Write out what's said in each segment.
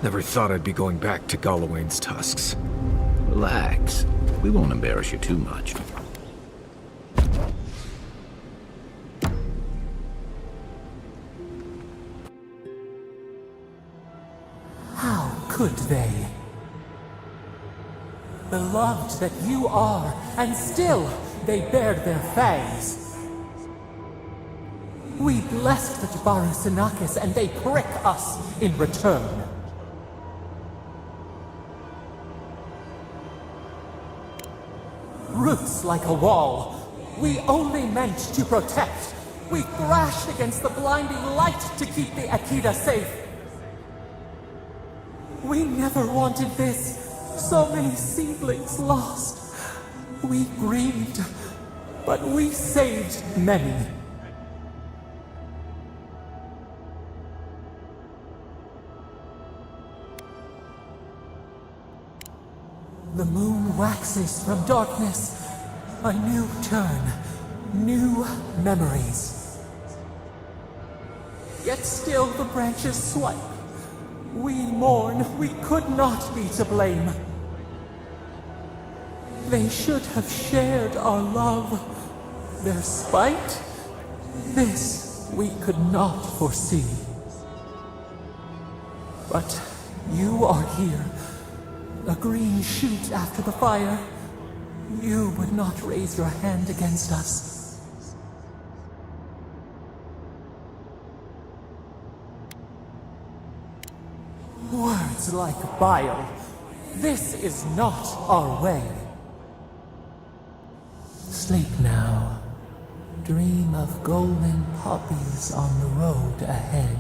Never thought I'd be going back to Galawain's tusks. Relax. We won't embarrass you too much. How could they? Beloved that you are, and still they bared their fangs. We blessed the Jabaru Sinakis, and they prick us in return. Roots like a wall, we only meant to protect. We thrashed against the blinding light to keep the Akita safe. We never wanted this. So many seedlings lost. We grieved, but we saved many. The moon waxes from darkness. A new turn, new memories. Yet still the branches swipe. We mourn, we could not be to blame. They should have shared our love. Their spite? This we could not foresee. But you are here. A green shoot after the fire. You would not raise your hand against us. Words like bile. This is not our way. Sleep now. Dream of golden poppies on the road ahead.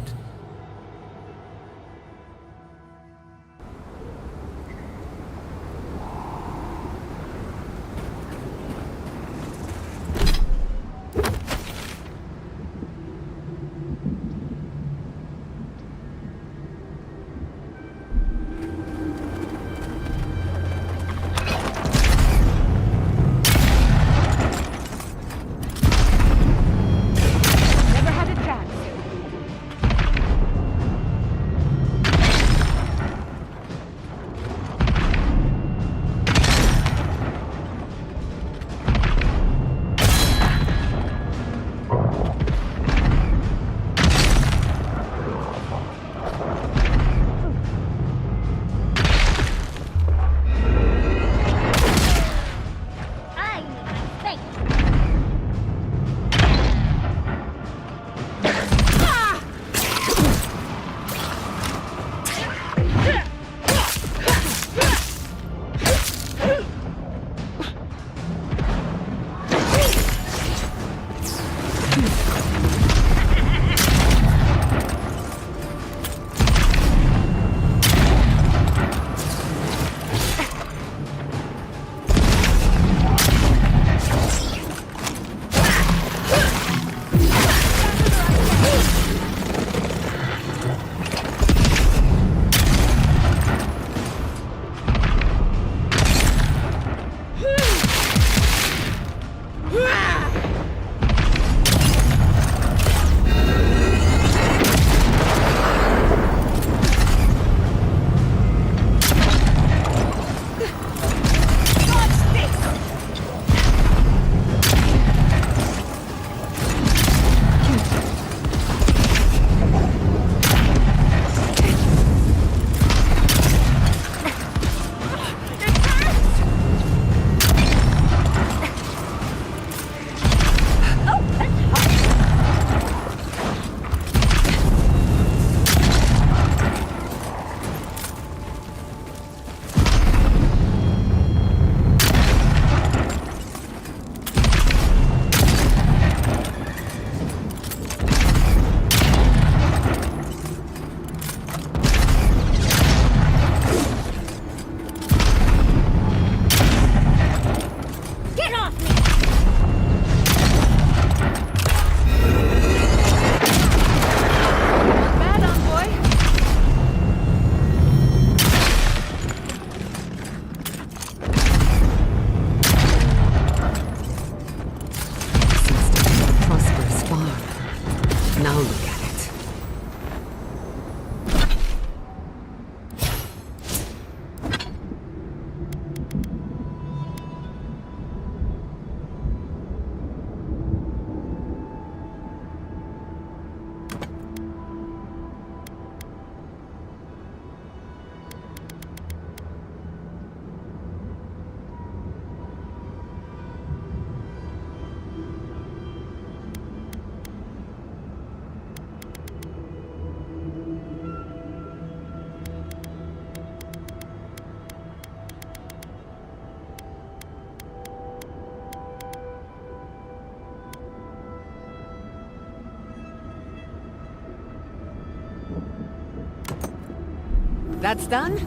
That's done?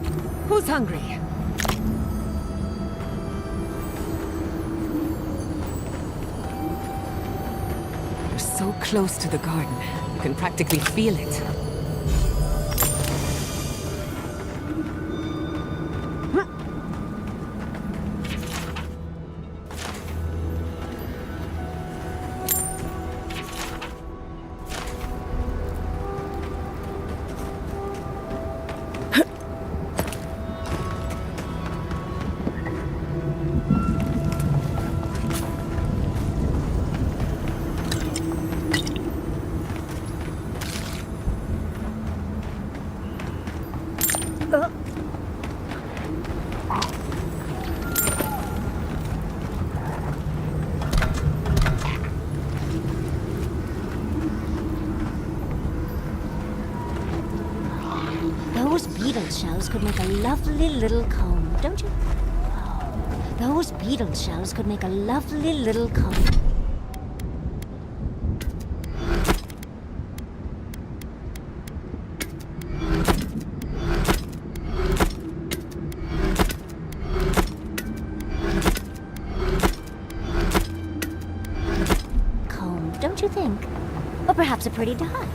Who's hungry? You're so close to the garden. You can practically feel it. Those beetle shells could make a lovely little comb, don't you? Oh, those beetle shells could make a lovely little comb. Comb, don't you think? Or perhaps a pretty dye.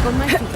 Back on my feet.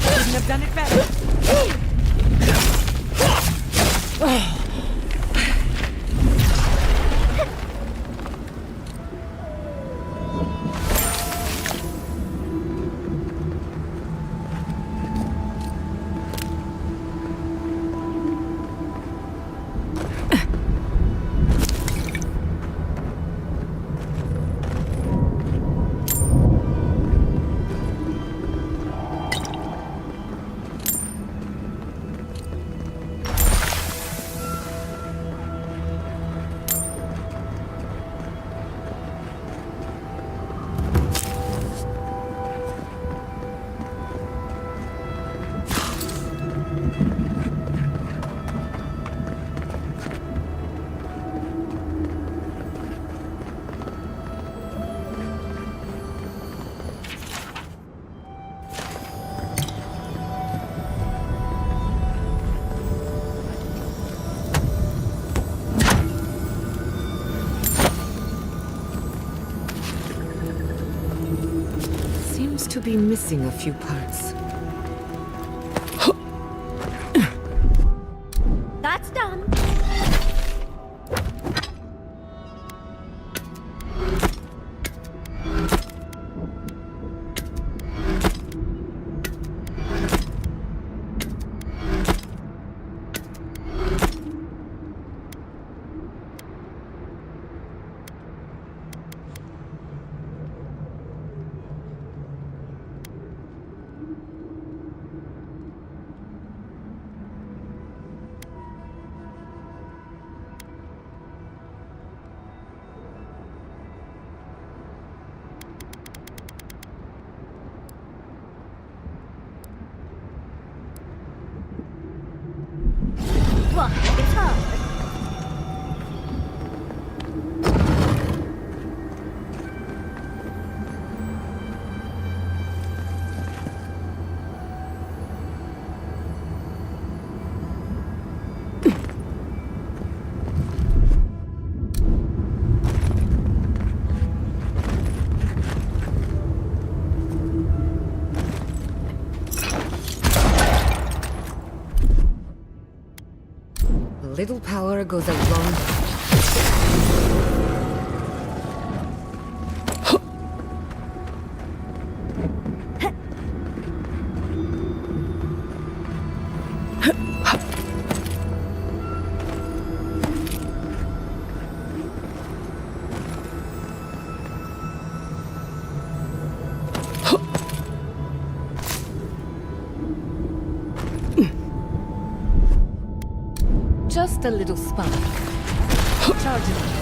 Couldn't have done it better. to be missing a few parts. That's done. What? It's hard. Little power goes a long way. Just a little spark. Charging.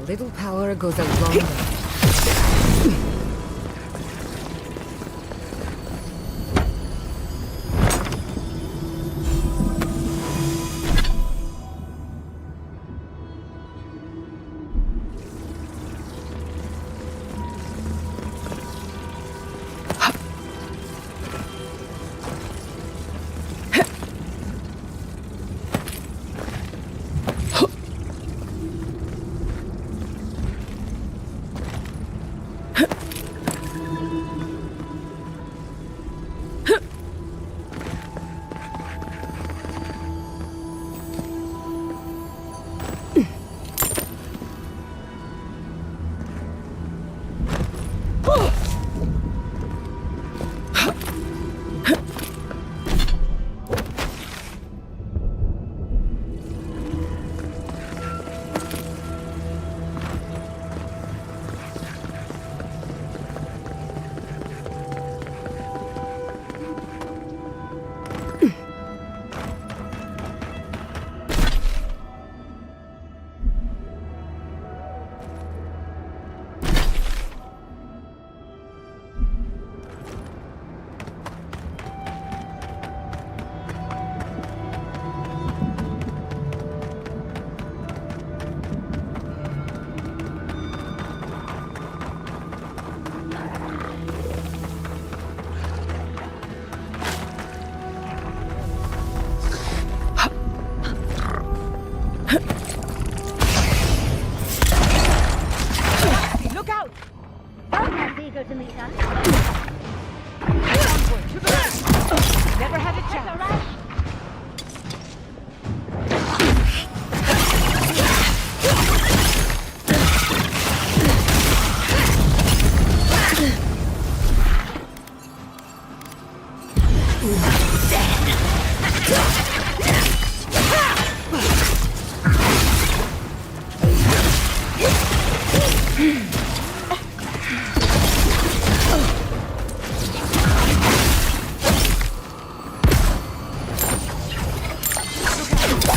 Little power goes a long way.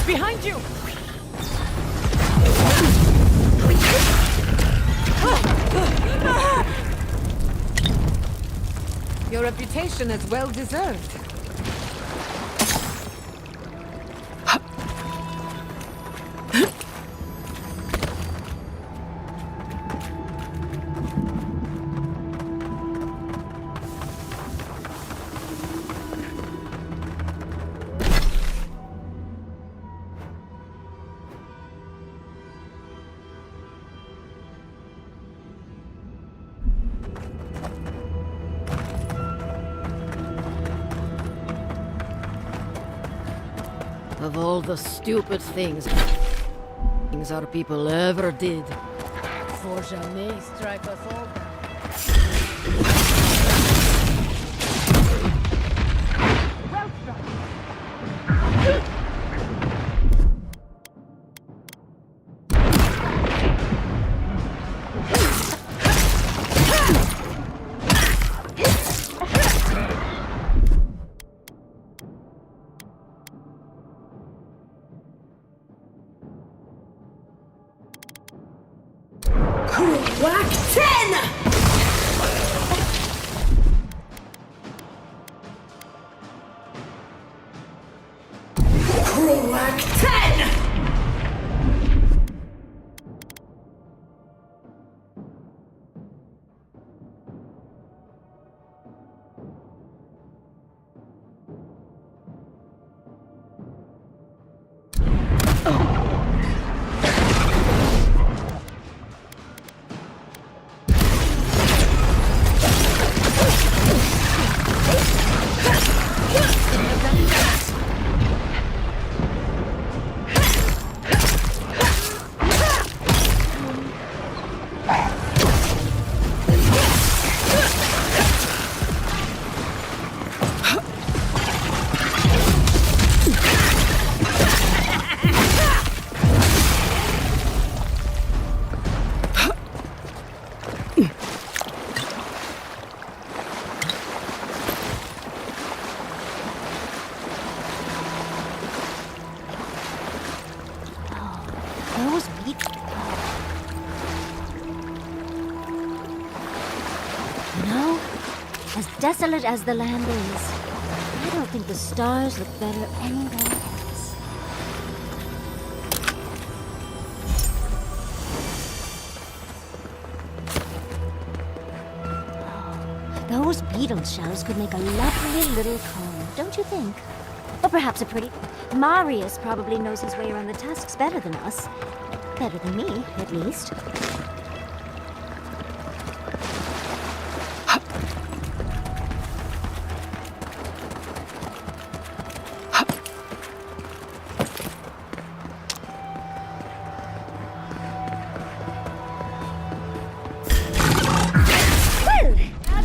Behind you! Your reputation is well deserved. Of all the stupid things our people ever did. For jamais strike us all down. Whack 10! Whack 10! Those beat. You know, as desolate as the land is, I don't think the stars look better anywhere else. Those beetle shells could make a lovely little comb, don't you think? Or perhaps a pretty... Marius probably knows his way around the tusks better than us. Better than me, at least. Well,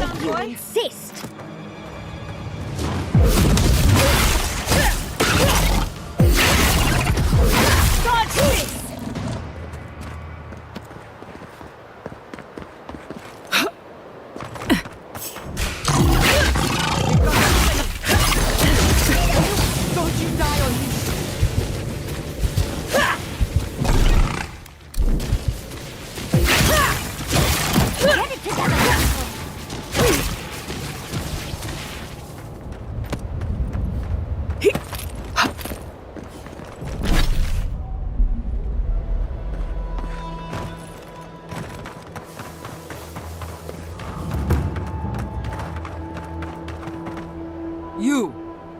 if you insist.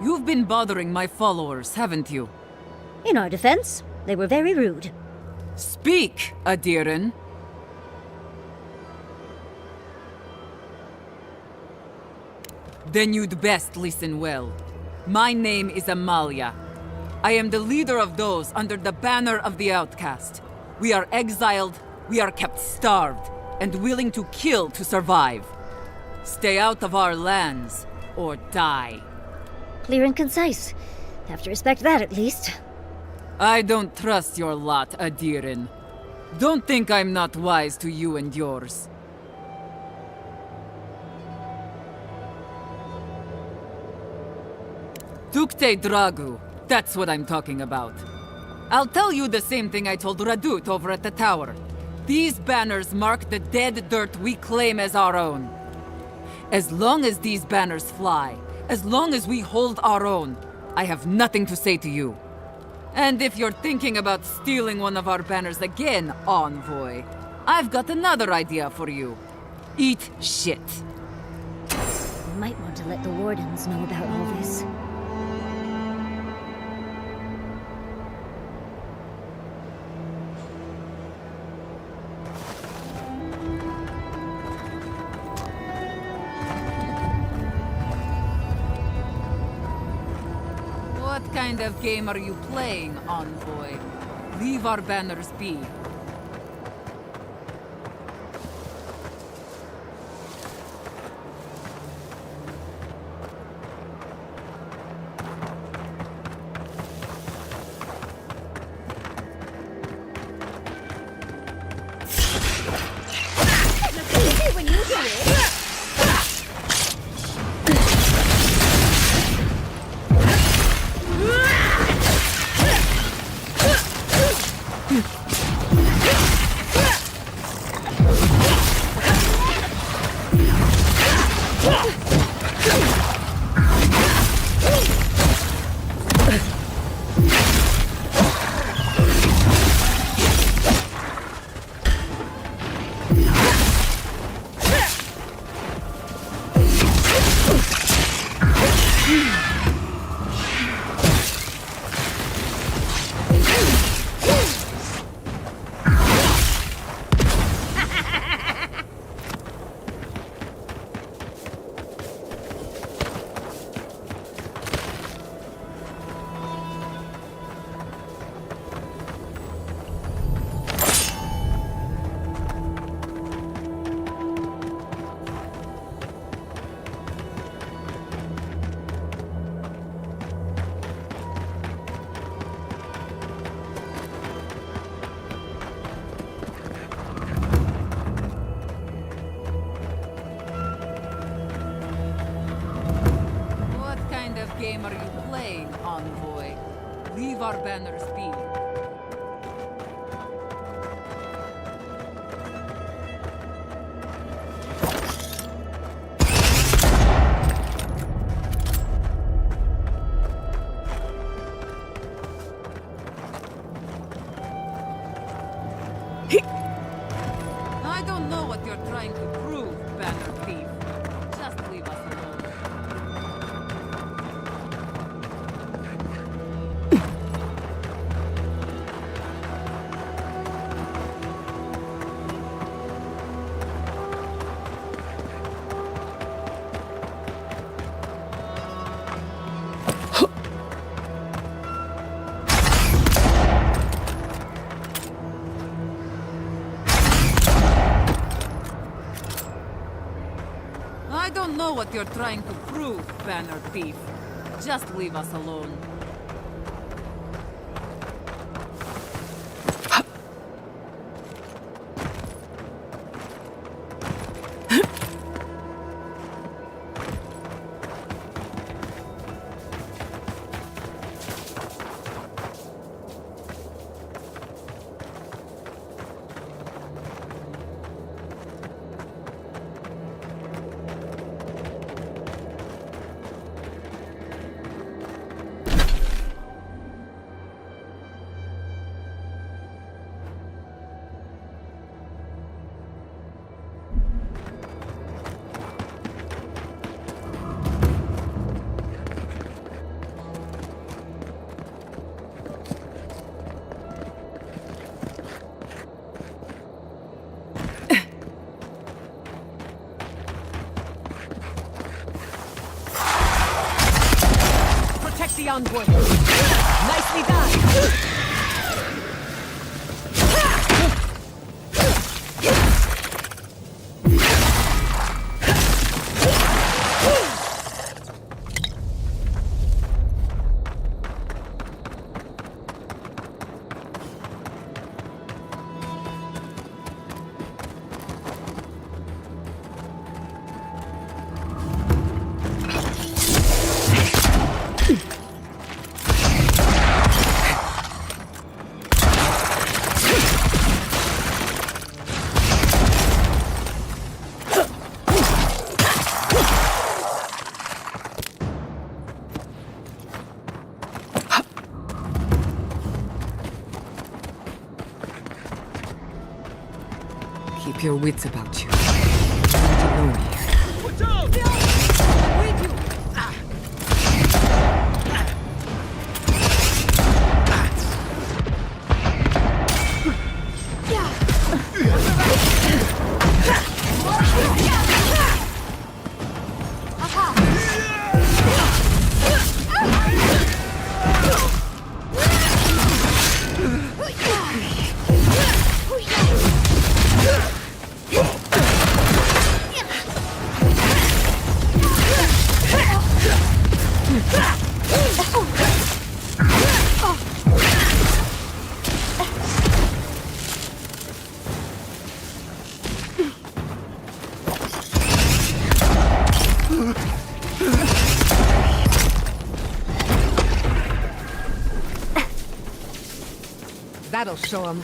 You've been bothering my followers, haven't you? In our defense, they were very rude. Speak, Aedyr. Then you'd best listen well. My name is Amalia. I am the leader of those under the banner of the outcast. We are exiled, we are kept starved, and willing to kill to survive. Stay out of our lands, or die. Clear and concise. Have to respect that, at least. I don't trust your lot, Aedyr. Don't think I'm not wise to you and yours. Tukte Dragu, that's what I'm talking about. I'll tell you the same thing I told Radut over at the tower. These banners mark the dead dirt we claim as our own. As long as these banners fly, as long as we hold our own, I have nothing to say to you. And if you're thinking about stealing one of our banners again, envoy, I've got another idea for you. Eat shit. You might want to let the wardens know about all this. What kind of game are you playing, envoy? Leave our banners be. When you do it. Game are you playing, envoy? Leave our banners be. I don't know what you're trying to prove, banner thief. Just leave us alone. I don't know what you're trying to prove, banner thief. Just leave us alone. The envoy. Nicely done. Keep your wits about you. You're not alone here. That'll show him.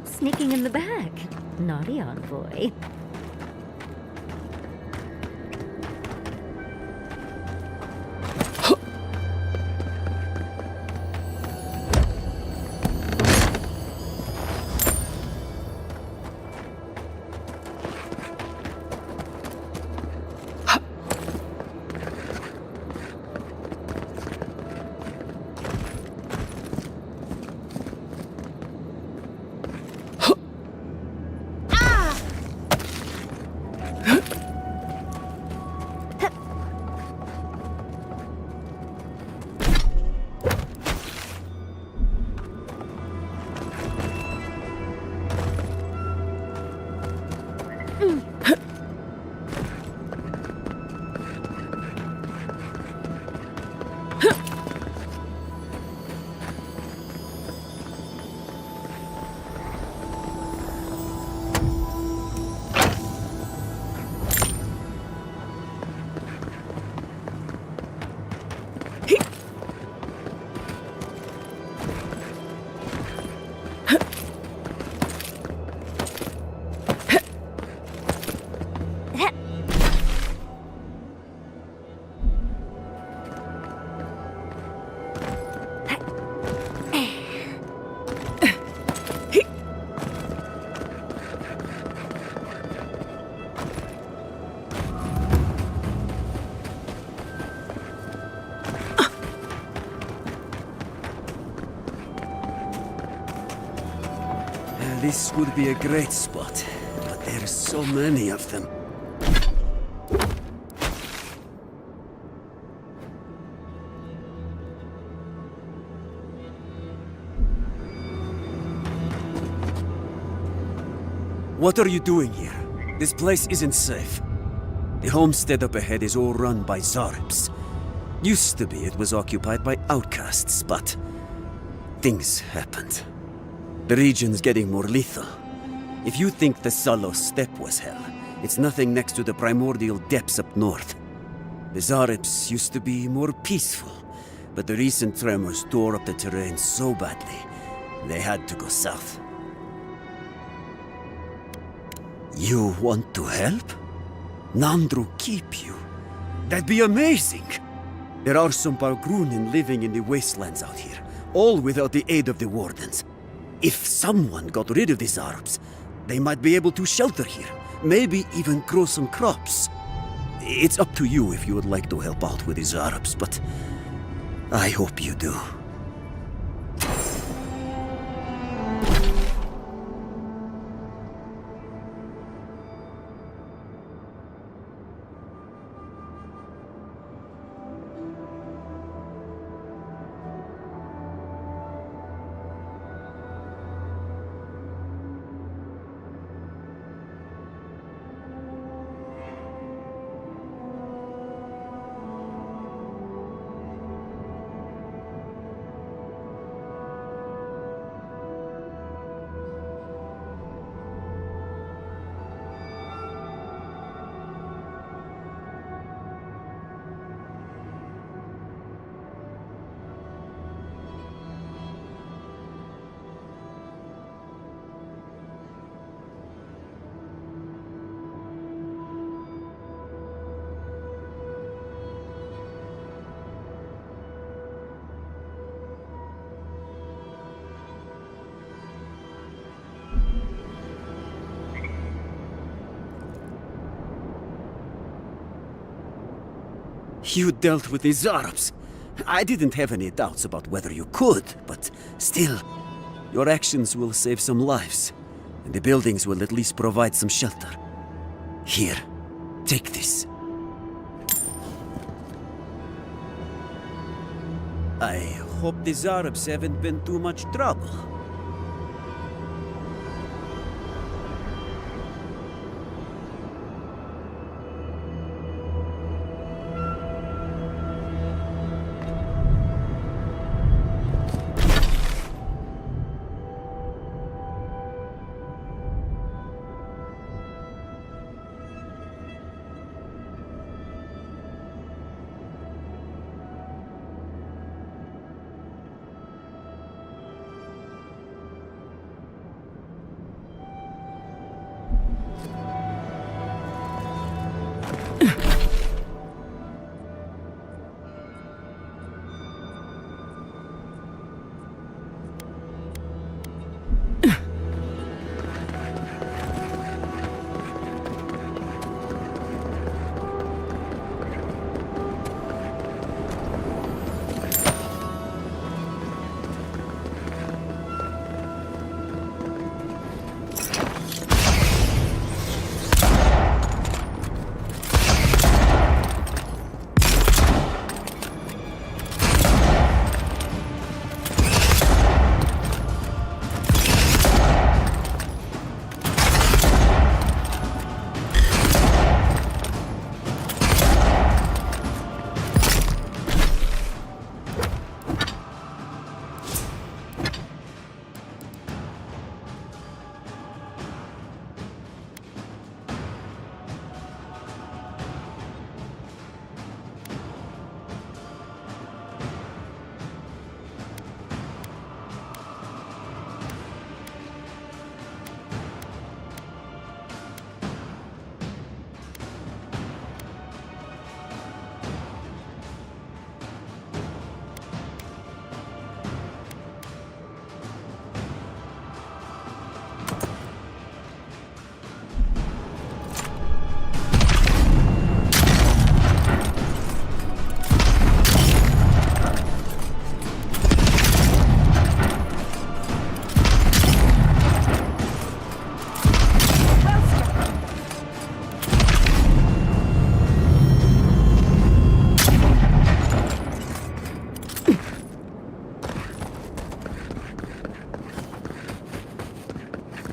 Sneaking in the back. Naughty envoy. This would be a great spot, but there are so many of them. What are you doing here? This place isn't safe. The homestead up ahead is all run by Zaribs. Used to be it was occupied by outcasts, but things happened. The region's getting more lethal. If you think the Salo steppe was hell, it's nothing next to the primordial depths up north. The Zaribs used to be more peaceful, but the recent tremors tore up the terrain so badly, they had to go south. You want to help? Nandru keep you? That'd be amazing! There are some Bargrunin living in the wastelands out here, all without the aid of the wardens. If someone got rid of the Zaribs, they might be able to shelter here, maybe even grow some crops. It's up to you if you would like to help out with the Zaribs, but I hope you do. You dealt with the Zaribs. I didn't have any doubts about whether you could, but still, your actions will save some lives, and the buildings will at least provide some shelter. Here, take this. I hope the Zaribs haven't been too much trouble.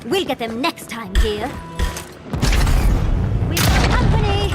We'll get them next time, dear. We've got company!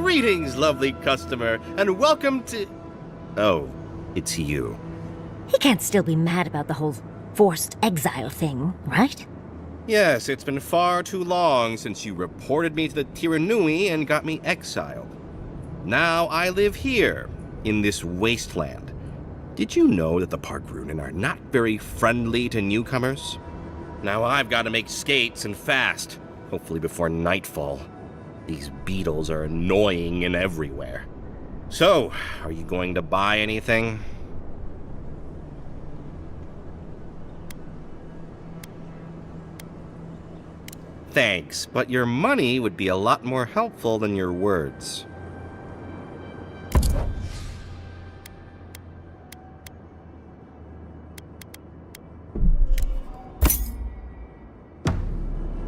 Greetings, lovely customer, and welcome to... Oh, it's you. He can't still be mad about the whole forced exile thing, right? Yes, it's been far too long since you reported me to the Tiranui and got me exiled. Now I live here, in this wasteland. Did you know that the Parkrunen are not very friendly to newcomers? Now I've got to make skates and fast, hopefully before nightfall. These beetles are annoying and everywhere. So, are you going to buy anything? Thanks, but your money would be a lot more helpful than your words.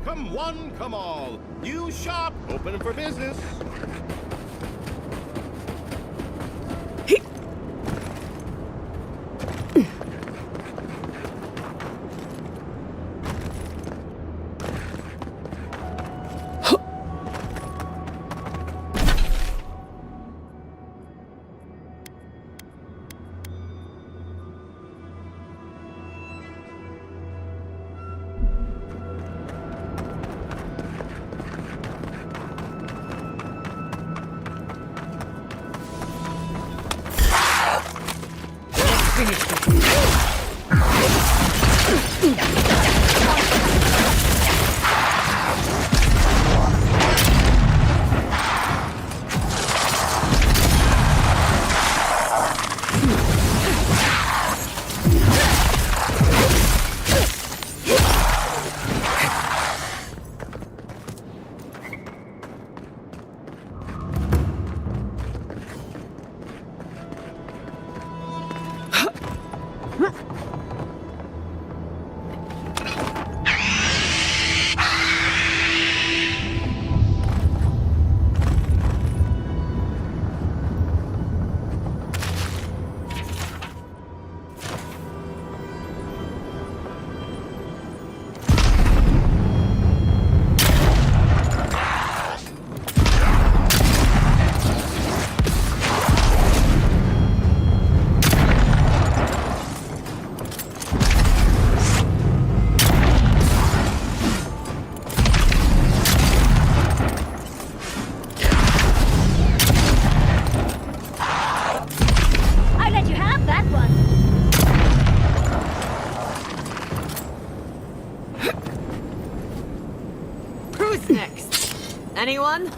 Come one, come all. New shop, open for business. Anyone?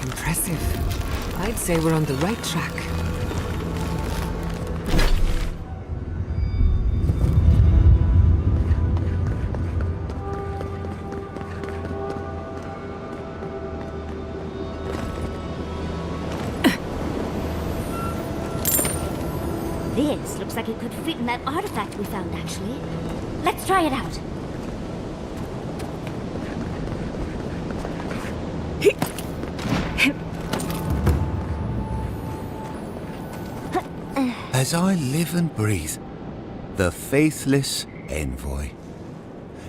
Impressive. I'd say we're on the right track. This looks like it could fit in that artifact we found, actually. Let's try it out. As I live and breathe, the faithless envoy.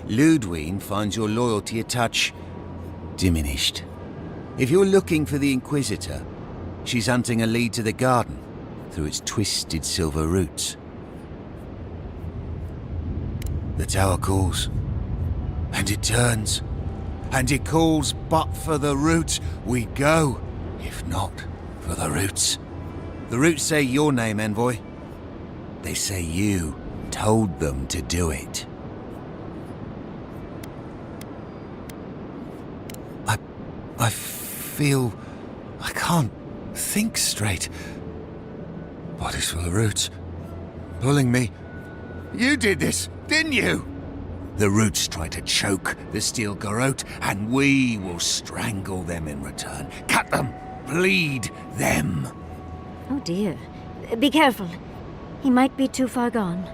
Ludwine finds your loyalty a touch diminished. If you're looking for the Inquisitor, she's hunting a lead to the garden through its twisted silver roots. The tower calls, and it turns, and it calls, but for the roots we go, if not for the roots. The roots say your name, envoy. They say you told them to do it. I can't think straight. Body's full of roots. Pulling me. You did this, didn't you? The roots try to choke the steel garrote, and we will strangle them in return. Cut them! Bleed them! Oh dear. Be careful. He might be too far gone.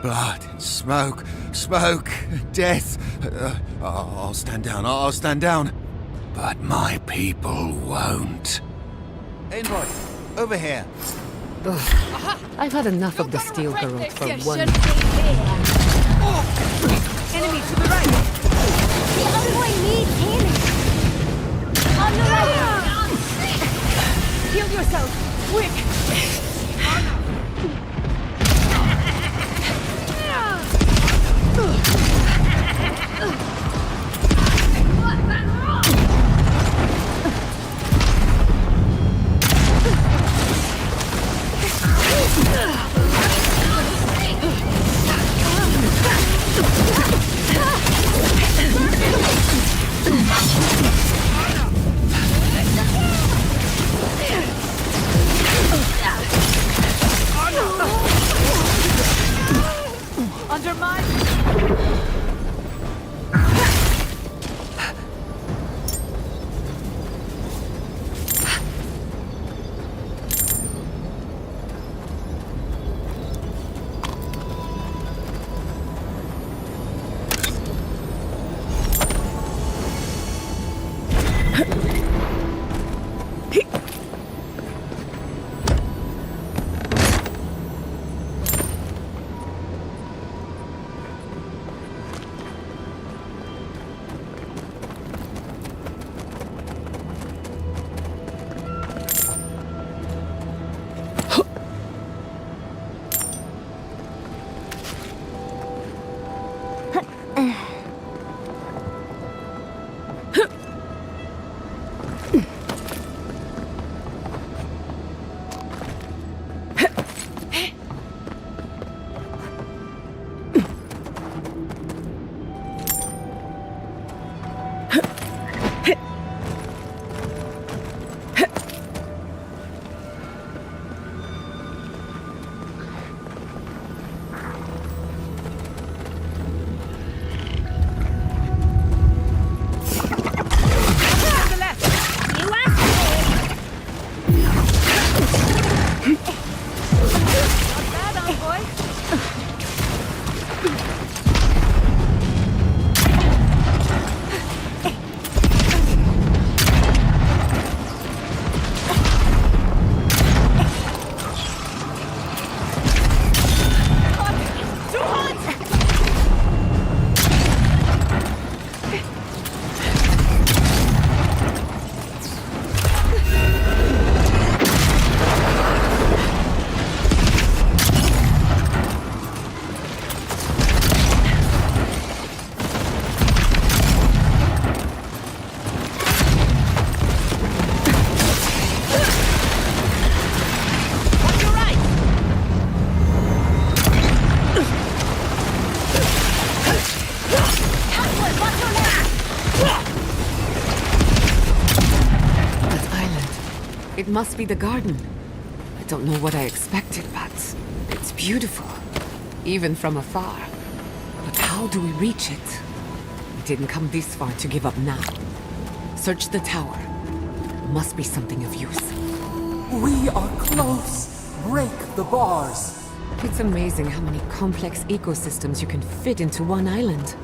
Blood, smoke, death. I'll stand down, I'll stand down. But my people won't. Envoy, over here. I've had enough of the steel garrote for one. Enemy to the right! The envoy needs healing. On the right! Heal yourself! Quick! Under mine! It must be the garden. I don't know what I expected, but it's beautiful, even from afar. But how do we reach it? We didn't come this far to give up now. Search the tower. Must be something of use. We are close. Break the bars. It's amazing how many complex ecosystems you can fit into one island.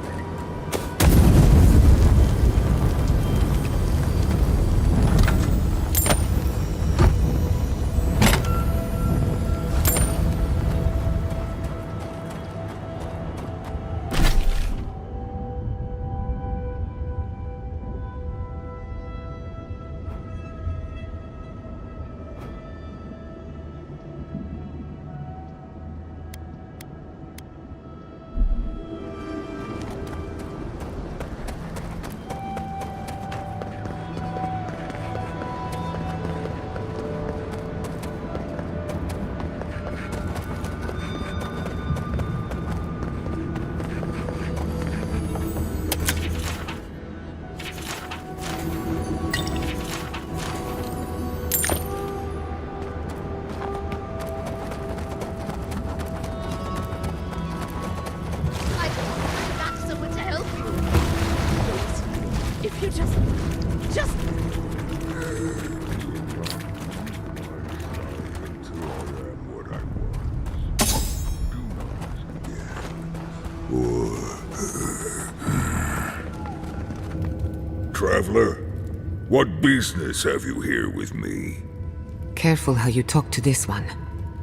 traveler. What business have you here with me? Careful how you talk to this one.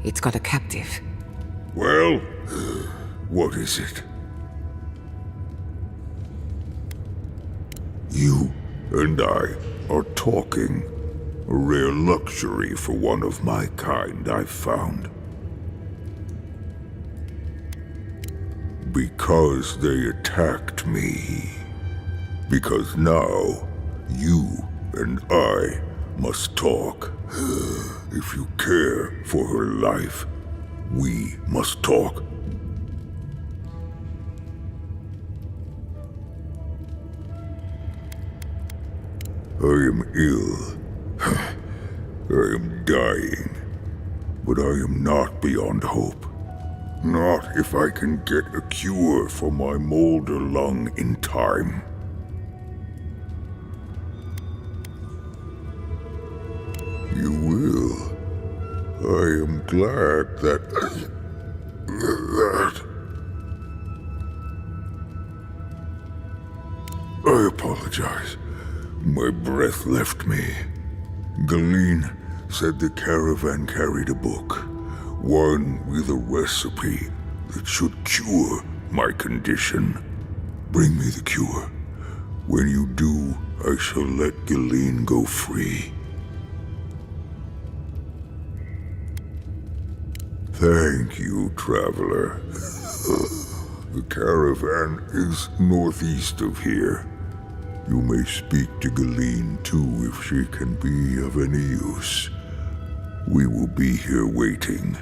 It's got a captive. Well, what is it? You and I are talking. A rare luxury for one of my kind, I've found. Because they attacked me. Because now, you and I must talk. If you care for her life, we must talk. I am ill. I am dying. But I am not beyond hope. Not if I can get a cure for my molder lung in time. You will. I am glad that... I apologize. My breath left me. Galeen said the caravan carried a book. One with a recipe that should cure my condition. Bring me the cure. When you do, I shall let Galeen go free. Thank you, traveler. The caravan is northeast of here. You may speak to Galeen too if she can be of any use. We will be here waiting.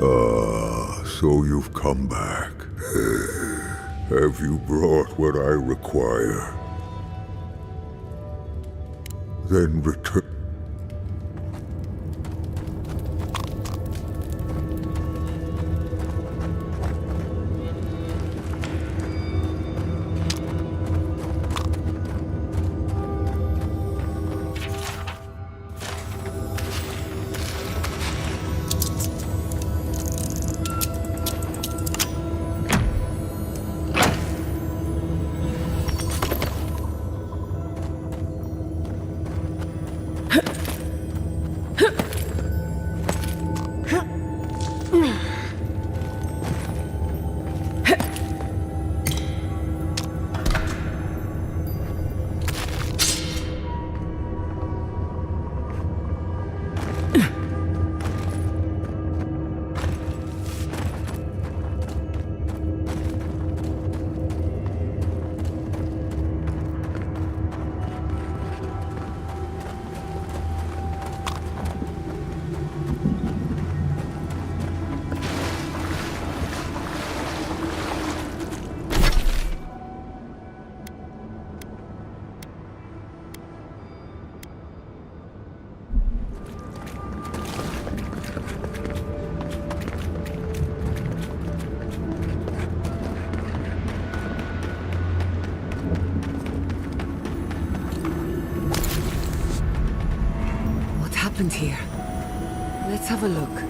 Ah, so you've come back. Have you brought what I require? Then return. Here. Let's have a look.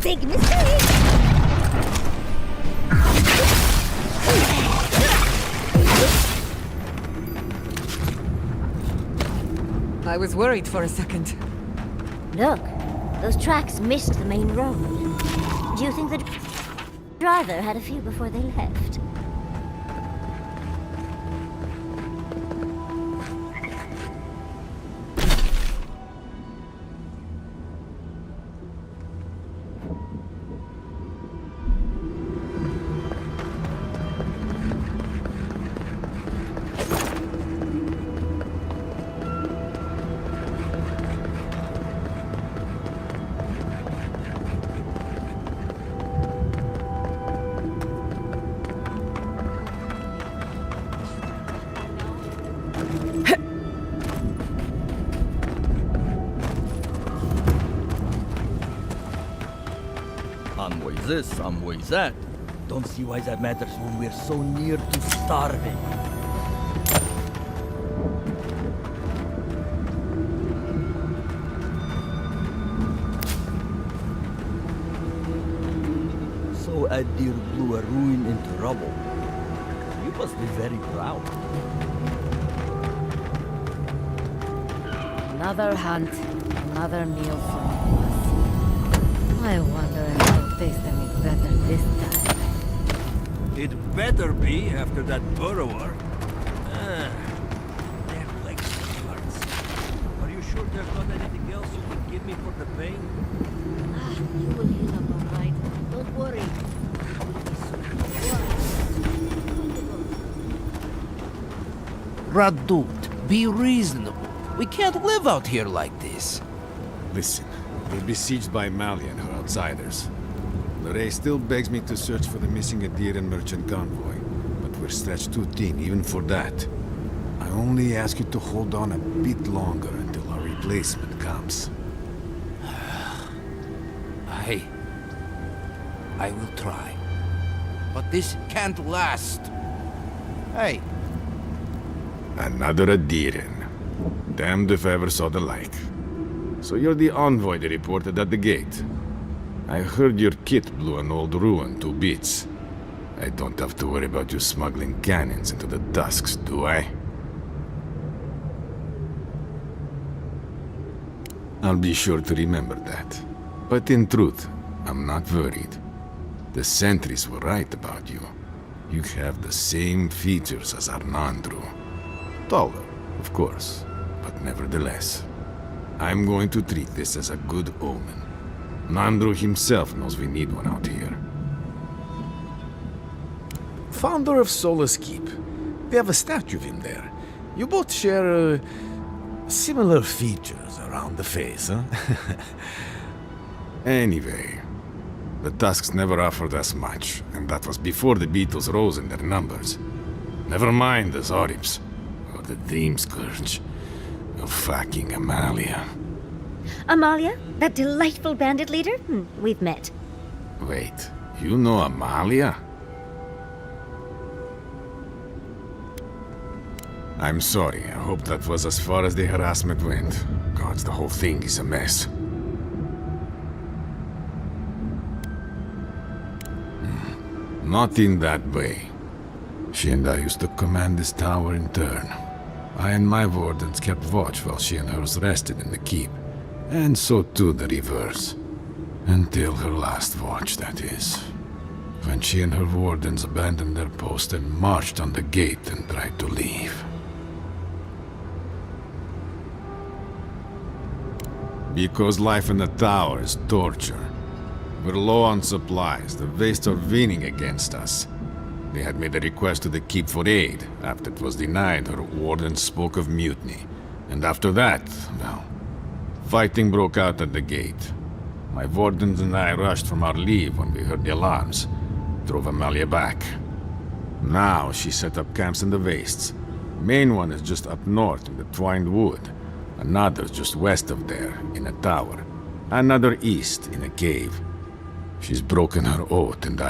Big mistake! I was worried for a second. Look, Those tracks missed the main road. Do you think the driver had a few before they left? Envoy this, envoy that. Don't see why that matters when we're so near to starving. So Aedyr blew a ruin into rubble. You must be very proud. Another hunt, another meal for all of us. I wonder if I'll taste any better this time. It better be after that burrower. They're like sweethearts. Are you sure there's not anything else you can give me for the pain? You will heal up all right. Don't worry. Radut, be reasonable. We can't live out here like this. Listen, we're besieged by Malia and her outsiders. Lorraine still begs me to search for the missing Aedyr and merchant convoy, but we're stretched too thin even for that. I only ask you to hold on a bit longer until our replacement comes. I will try. But this can't last. Hey. Another Aedyran. Damned if I ever saw the like. So you're the envoy they reported at the gate. I heard your kit blew an old ruin to bits. I don't have to worry about you smuggling cannons into the Tusks, do I? I'll be sure to remember that. But in truth, I'm not worried. The sentries were right about you. You have the same features as our Nandru. Taller, of course, but nevertheless. I'm going to treat this as a good omen. Nandru himself knows we need one out here. Founder of Solace Keep. We have a statue of him there. You both share similar features around the face, huh? Anyway, the Tusks never offered us much, and that was before the Beetles rose in their numbers. Never mind the Zoribs, or the Dream Scourge, or fucking Amalia. Amalia? That delightful bandit leader? We've met. Wait, you know Amalia? I'm sorry, I hope that was as far as the harassment went. God, the whole thing is a mess. Not in that way. She and I used to command this tower in turn. I and my wardens kept watch while she and hers rested in the keep. And so too the reverse. Until her last watch, that is. When she and her wardens abandoned their post and marched on the gate and tried to leave. Because life in the tower is torture. We're low on supplies, the Wastes are winning against us. They had made a request to the keep for aid. After it was denied, her wardens spoke of mutiny. And after that, well, fighting broke out at the gate. My wardens and I rushed from our leave when we heard the alarms. Drove Amalia back. Now she set up camps in the Wastes. Main one is just up north in the Twined Wood. Another's just west of there, in a tower. Another east, in a cave. She's broken her oath, and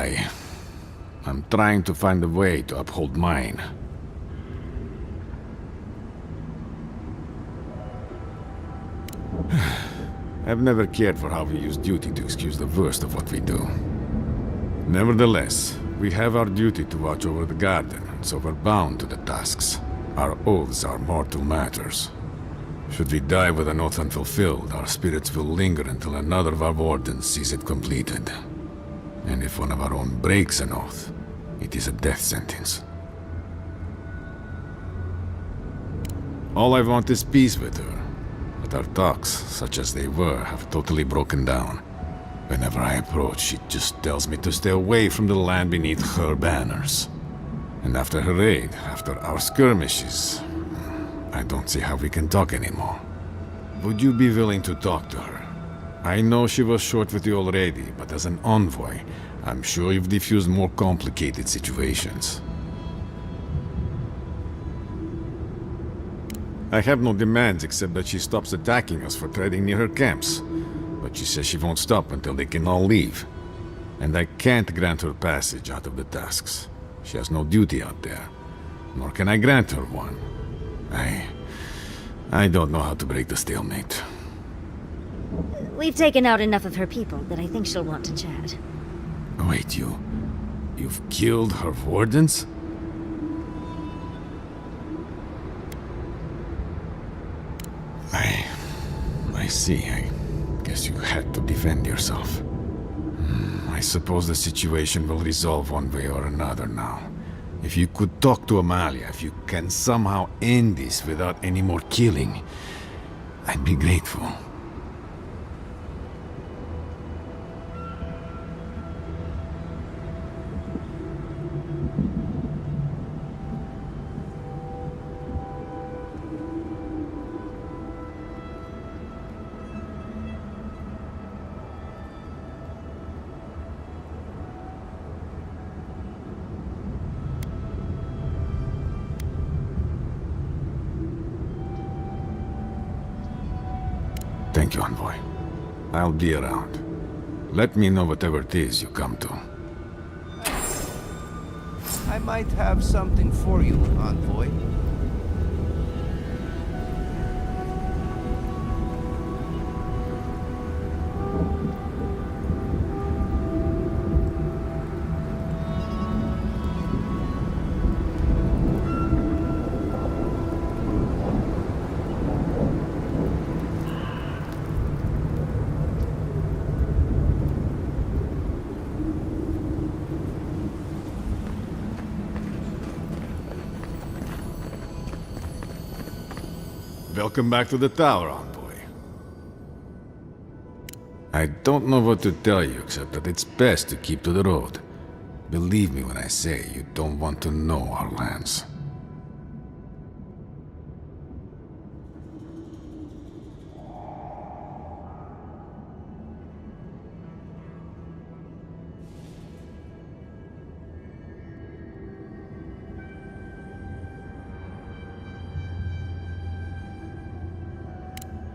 I'm trying to find a way to uphold mine. I've never cared for how we use duty to excuse the worst of what we do. Nevertheless, we have our duty to watch over the garden, so we're bound to the tasks. Our oaths are mortal matters. Should we die with an oath unfulfilled, our spirits will linger until another of our wardens sees it completed. And if one of our own breaks an oath, it is a death sentence. All I want is peace with her, but our talks, such as they were, have totally broken down. Whenever I approach, she just tells me to stay away from the land beneath her banners. And after her raid, after our skirmishes, I don't see how we can talk anymore. Would you be willing to talk to her? I know she was short with you already, but as an envoy, I'm sure you've diffused more complicated situations. I have no demands except that she stops attacking us for treading near her camps. But she says she won't stop until they can all leave. And I can't grant her passage out of the tasks. She has no duty out there. Nor can I grant her one. I don't know how to break the stalemate. We've taken out enough of her people that I think she'll want to chat. Wait, you've killed her wardens? I see. I guess you had to defend yourself. I suppose the situation will resolve one way or another now. If you could talk to Amalia, if you can somehow end this without any more killing, I'd be grateful. Thank you, Envoy. I'll be around. Let me know whatever it is you come to. I might have something for you, Envoy. Welcome back to the tower, Envoy. I don't know what to tell you, except that it's best to keep to the road. Believe me when I say you don't want to know our lands.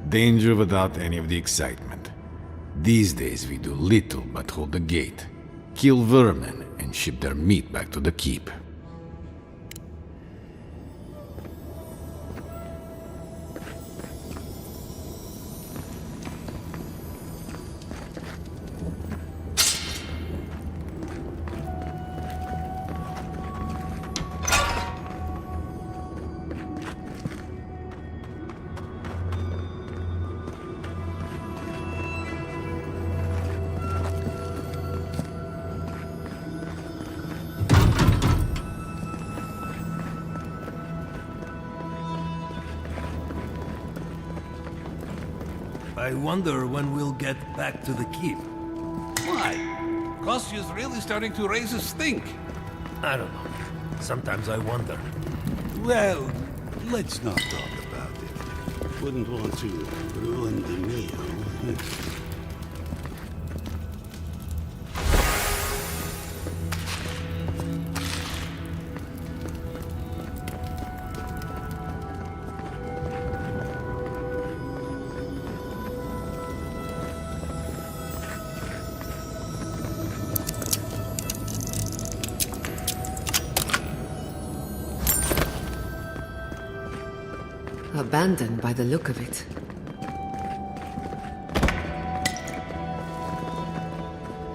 Danger without any of the excitement. These days we do little but hold the gate, kill vermin, and ship their meat back to the keep. I wonder when we'll get back to the keep. Why? Kostyu's really starting to raise a stink. I don't know. Sometimes I wonder. Well, let's not talk about it. Wouldn't want to ruin the meal. Abandoned by the look of it.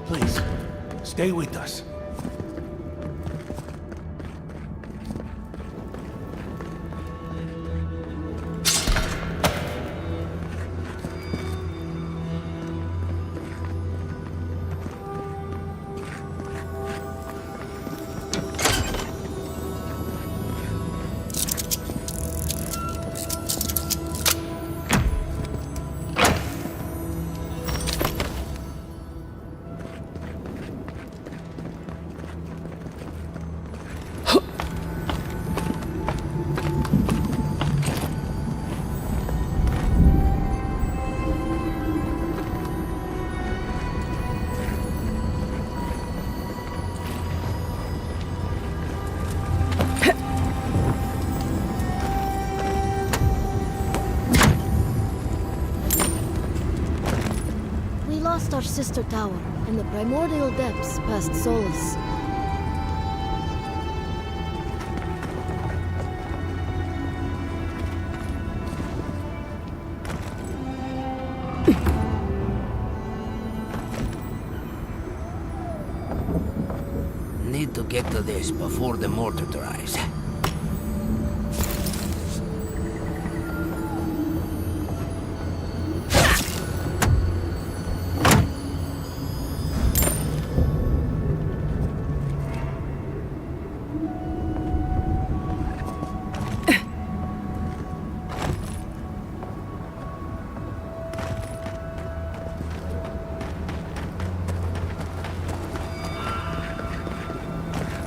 Please, stay with us. sister tower, in the primordial depths past Solus. Need to get to this before the mortar dries.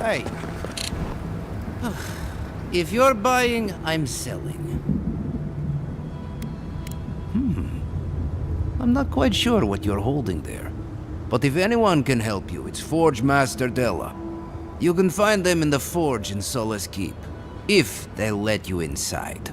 Hey. If you're buying, I'm selling. I'm not quite sure what you're holding there. But if anyone can help you, it's Forge Master Della. You can find them in the forge in Solace Keep, if they'll let you inside.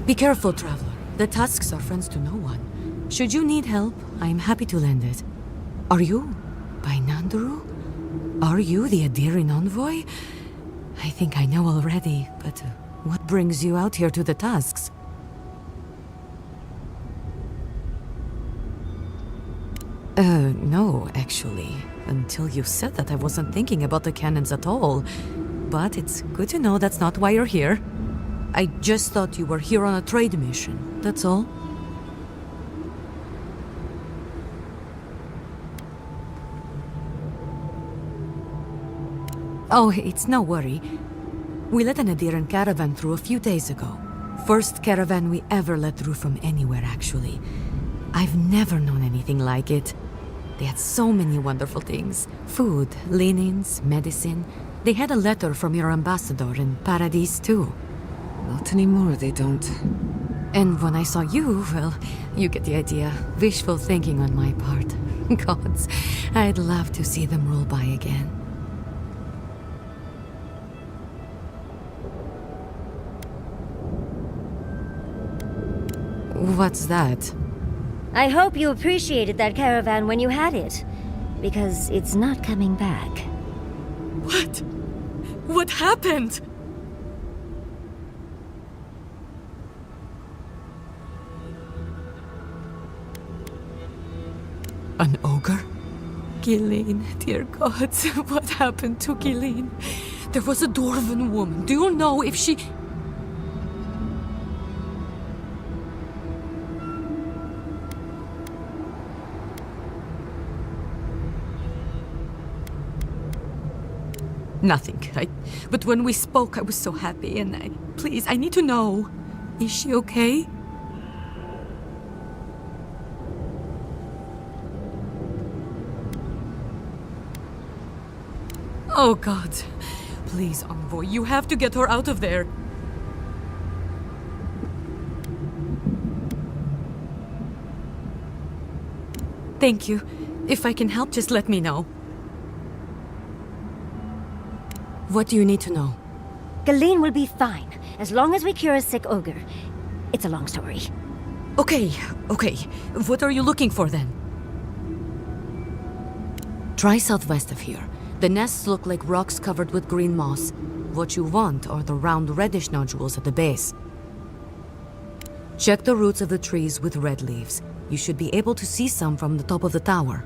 Be careful, traveler. The tusks are friends to no one. Should you need help, I'm happy to lend it. Are you by Nanduru? Are you the Aedyr envoy? I think I know already, but what brings you out here to the tusks? No, actually. Until you said that, I wasn't thinking about the cannons at all. But it's good to know that's not why you're here. I just thought you were here on a trade mission, that's all. Oh, it's no worry. We let an Aedyr caravan through a few days ago. First caravan we ever let through from anywhere, actually. I've never known anything like it. They had so many wonderful things. Food, linens, medicine. They had a letter from your ambassador in Paradise, too. Not anymore, they don't. And when I saw you, well, you get the idea. Wishful thinking on my part. Gods, I'd love to see them roll by again. What's that? I hope you appreciated that caravan when you had it, because it's not coming back. What? What happened? An ogre? Gilleen, dear God, what happened to Gilleen? There was a dwarven woman. Do you know if she... Nothing. But when we spoke, I was so happy, and please, I need to know. Is she okay? Oh, God. Please, Envoy, you have to get her out of there. Thank you. If I can help, just let me know. What do you need to know? Gilleen will be fine, as long as we cure a sick ogre. It's a long story. Okay. What are you looking for, then? Try southwest of here. The nests look like rocks covered with green moss. What you want are the round reddish nodules at the base. Check the roots of the trees with red leaves. You should be able to see some from the top of the tower.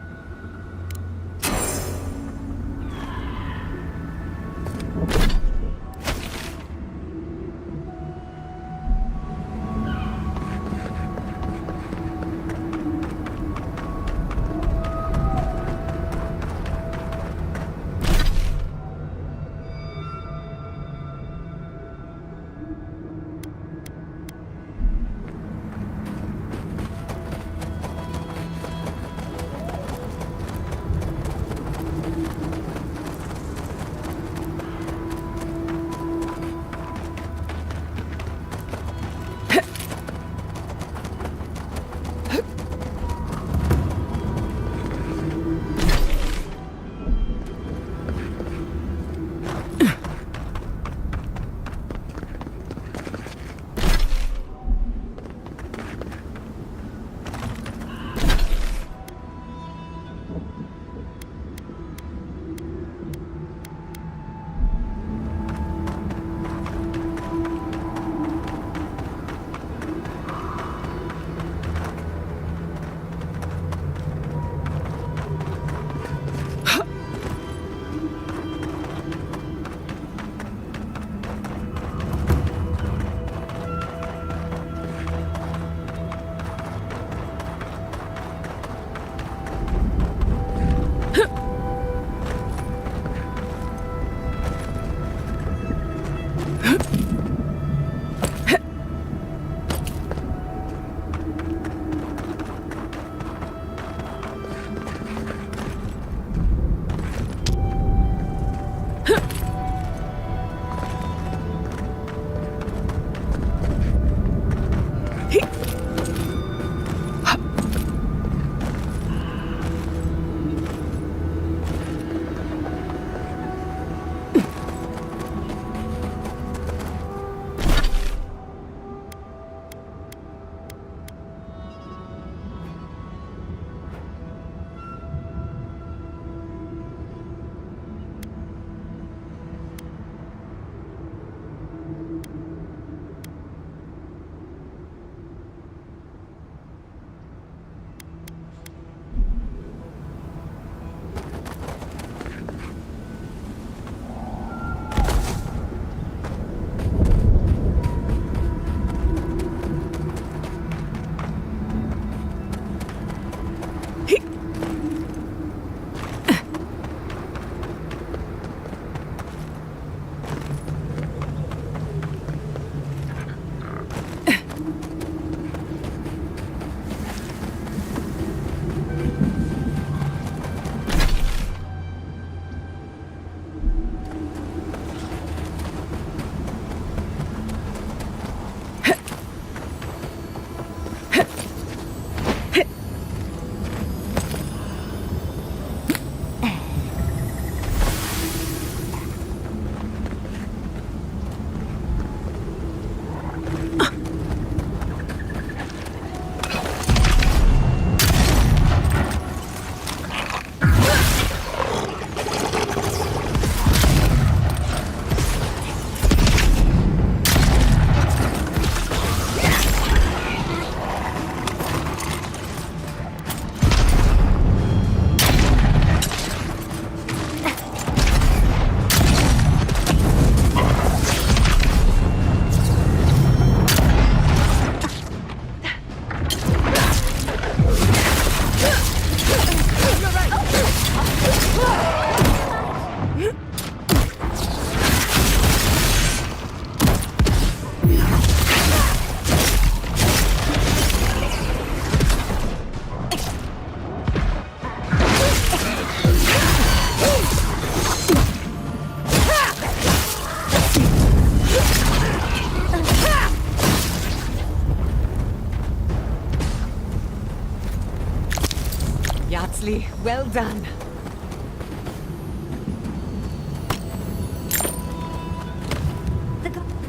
Well done.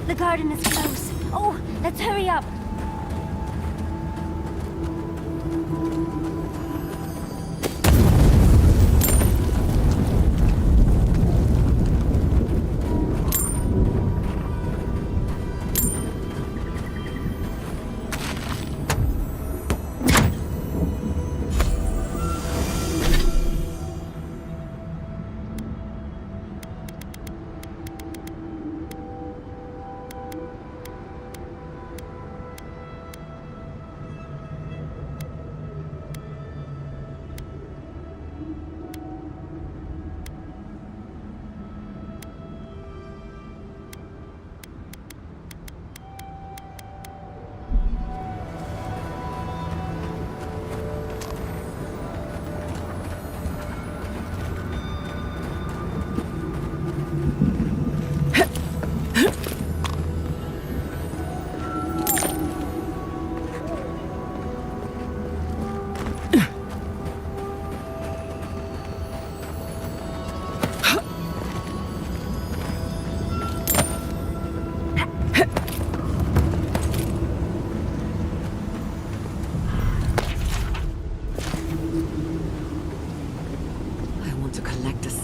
The garden is close. Oh, let's hurry up.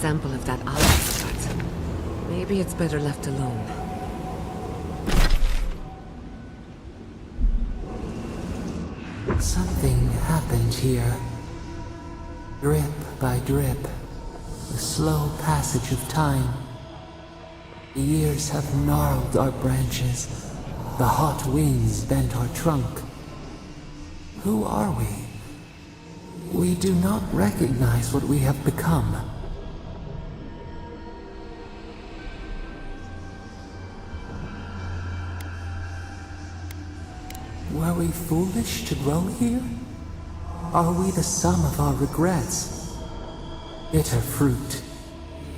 Sample of that algae, but maybe it's better left alone. Something happened here. Drip by drip. The slow passage of time. The years have gnarled our branches. The hot winds bent our trunk. Who are we? We do not recognize what we have become. Were we foolish to grow here? Are we the sum of our regrets? Bitter fruit,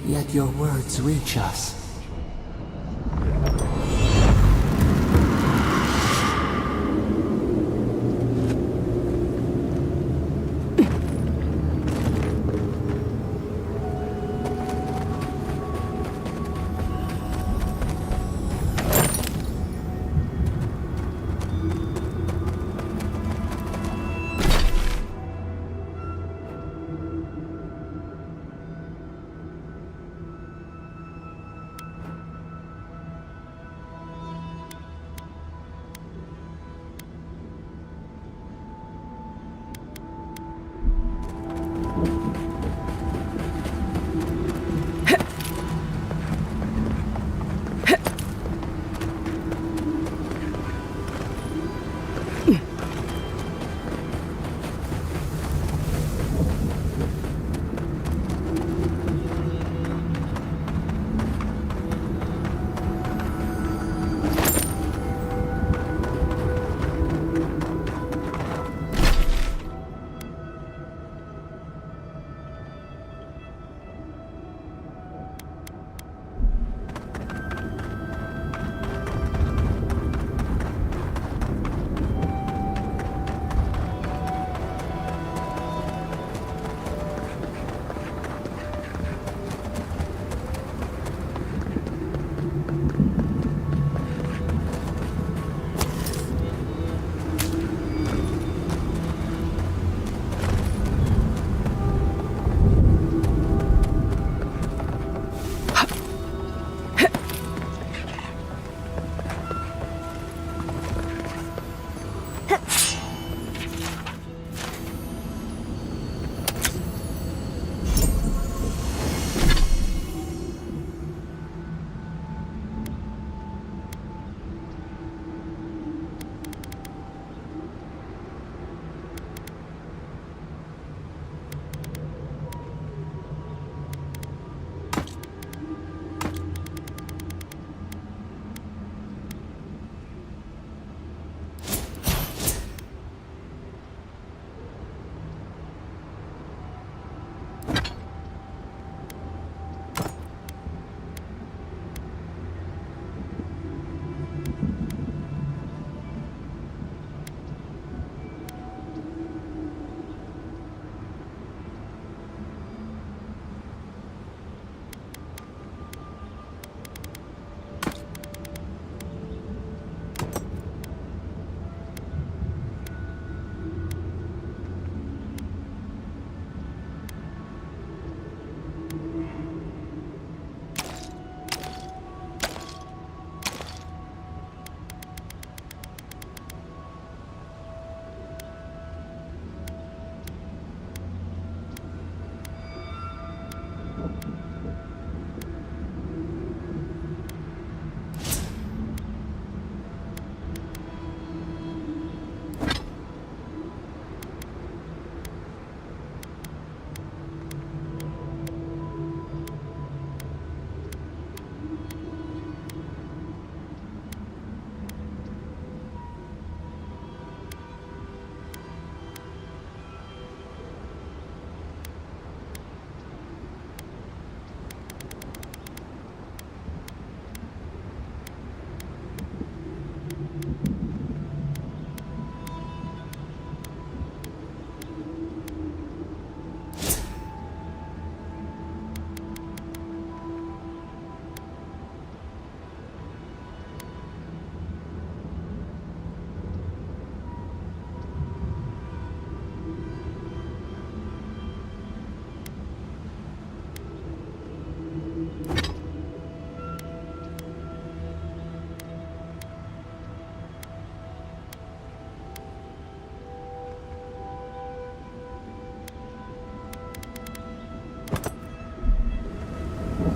yet your words reach us.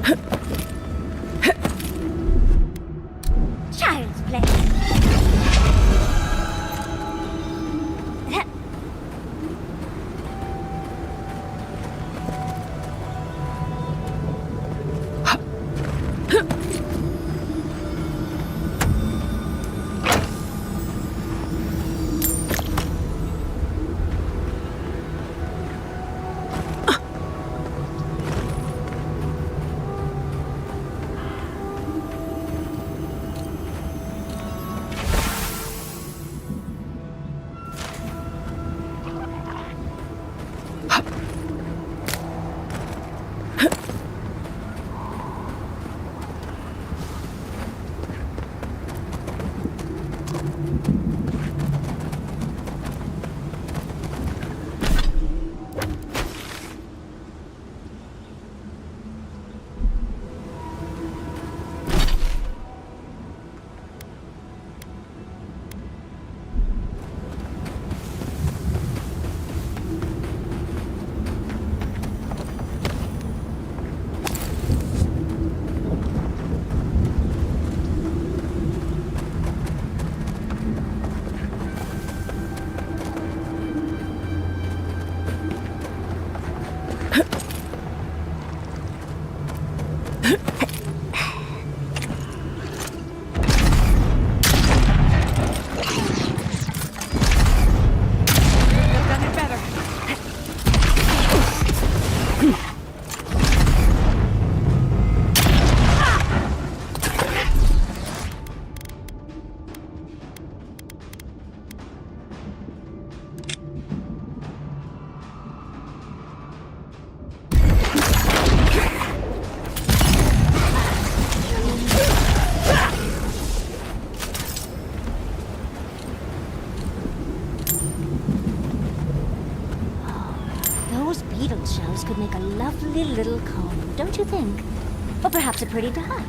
Child's play. beetle shells could make a lovely little comb, don't you think? Or perhaps a pretty dye.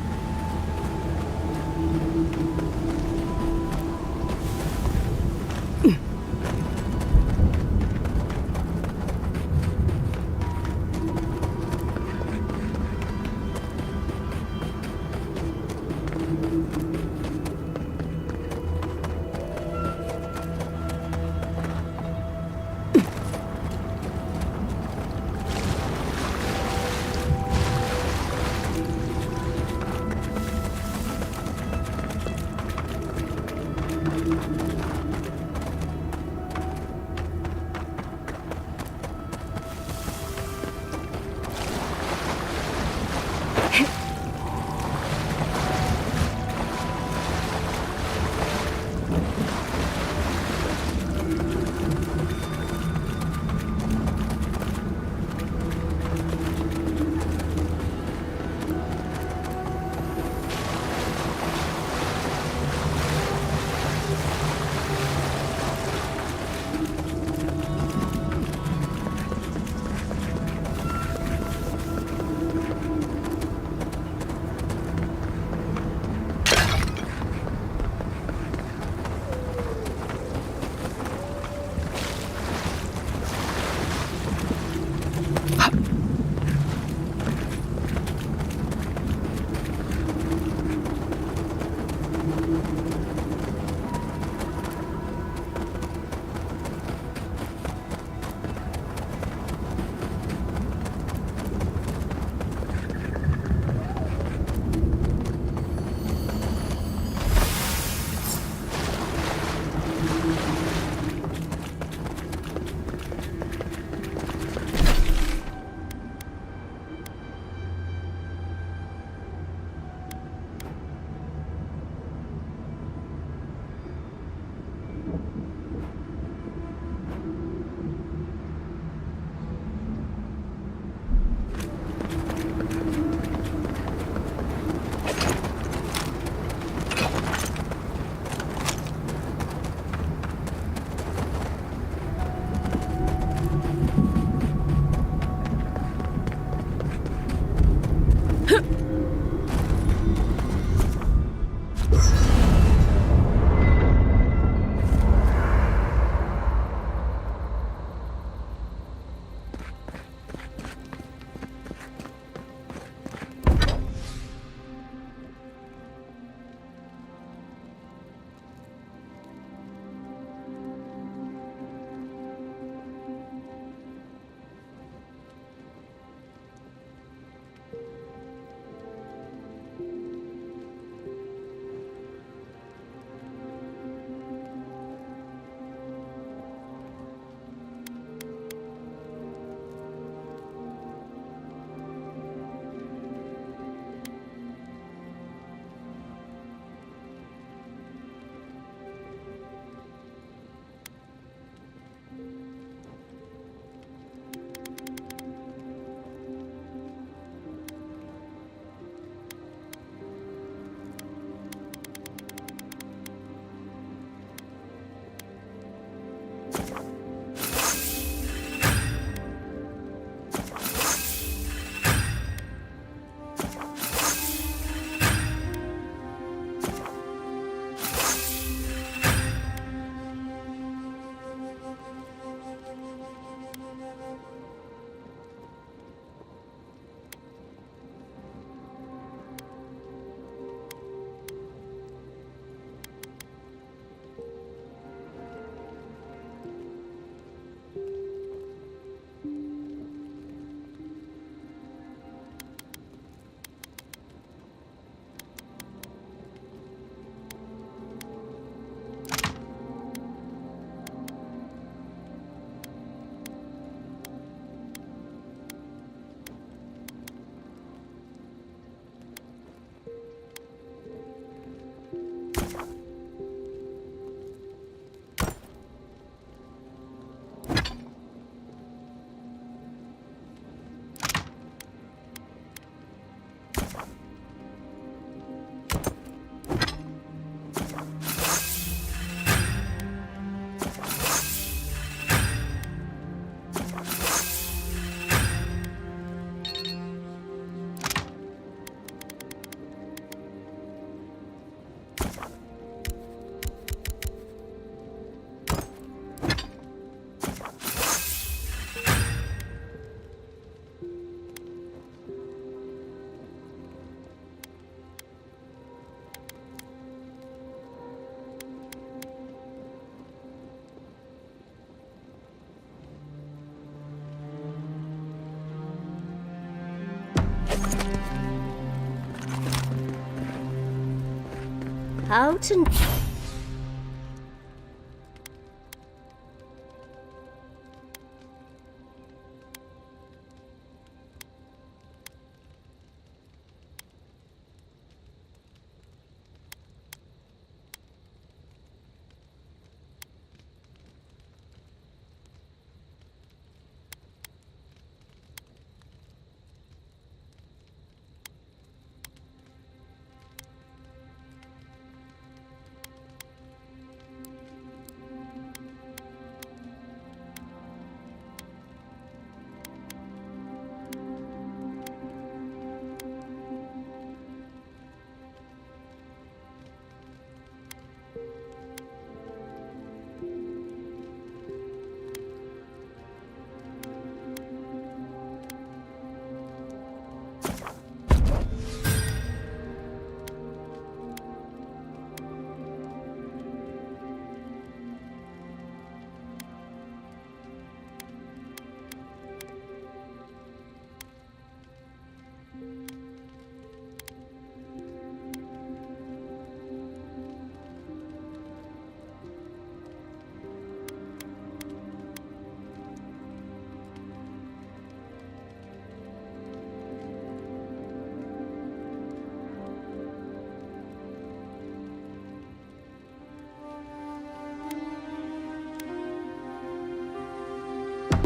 How to...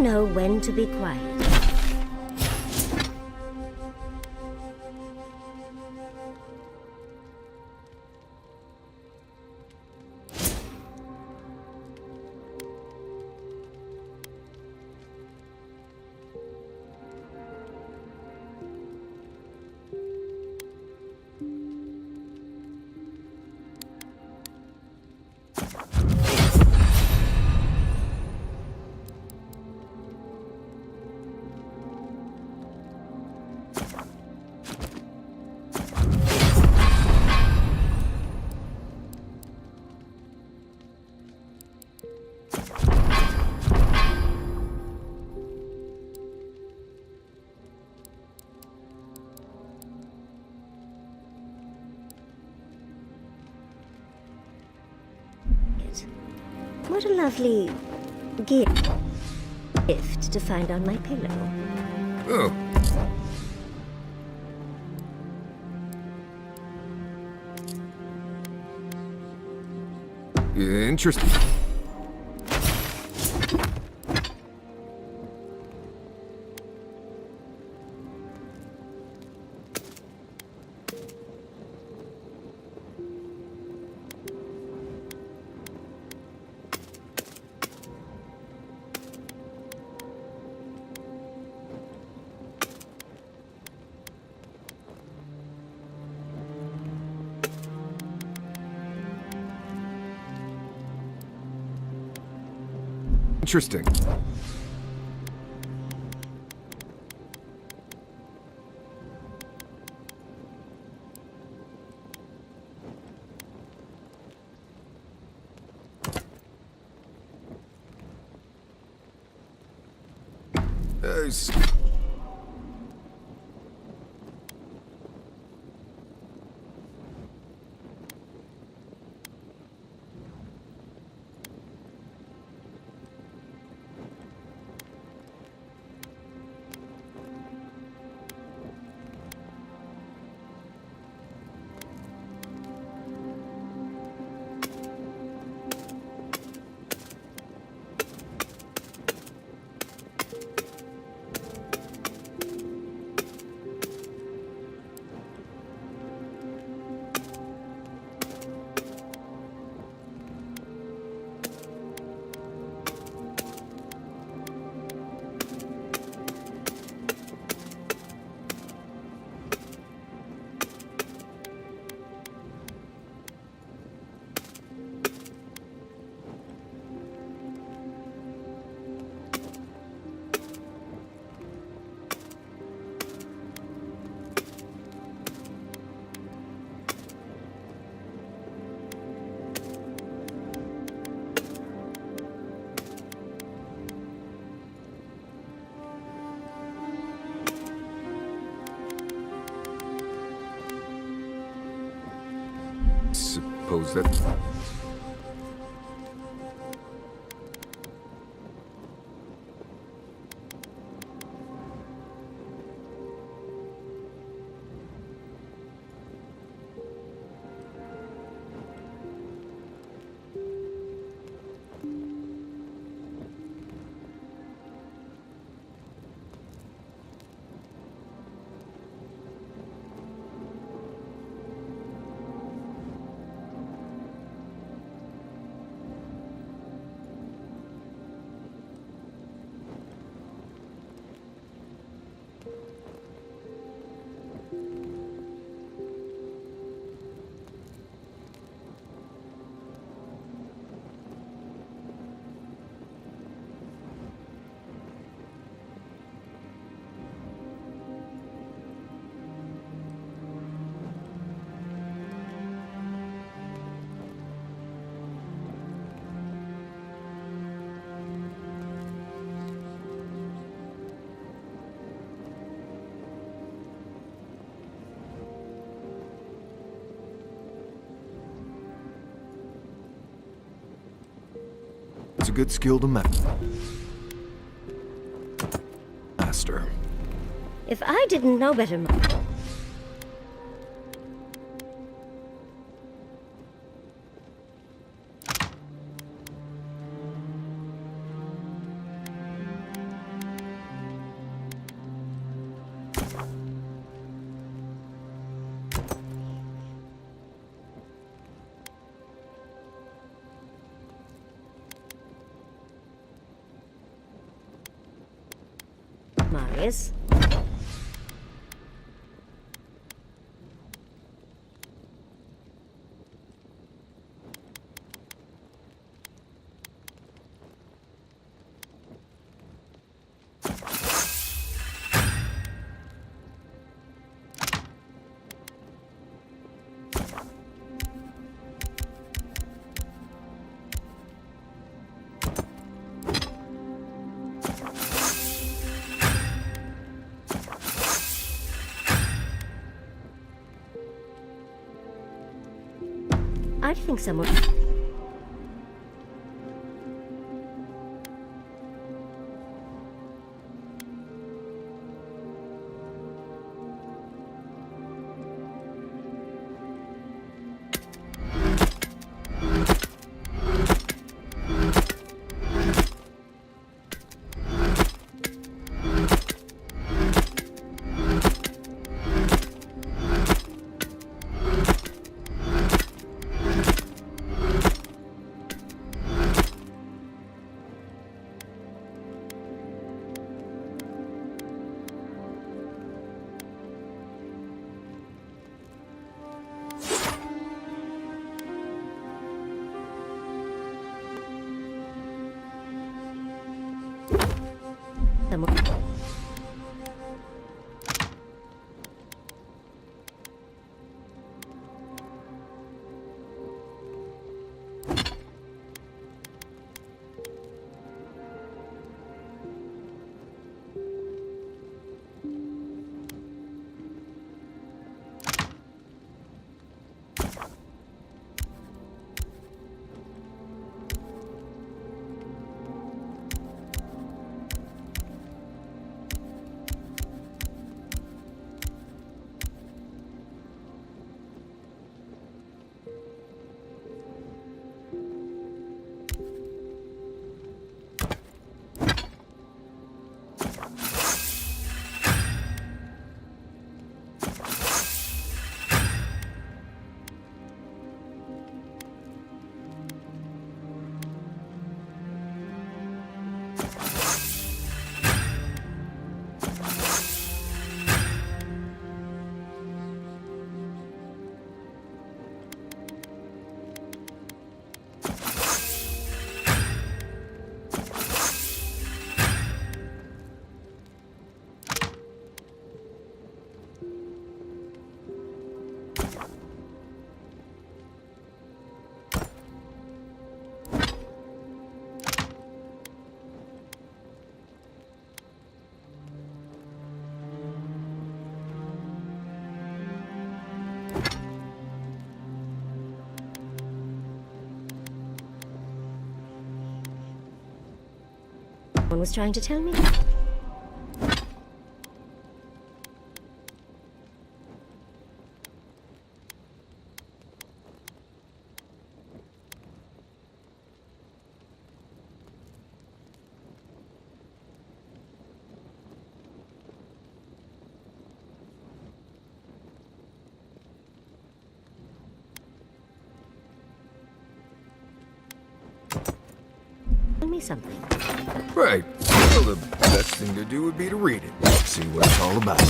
know when to be quiet. What a lovely gift to find on my pillow. Oh. Interesting. Interesting. Suppose that... It's a good skill to master. If I didn't know better... Marius? I think someone... Someone was trying to tell me. Tell me something. Right. Well, the best thing to do would be to read it. See what it's all about.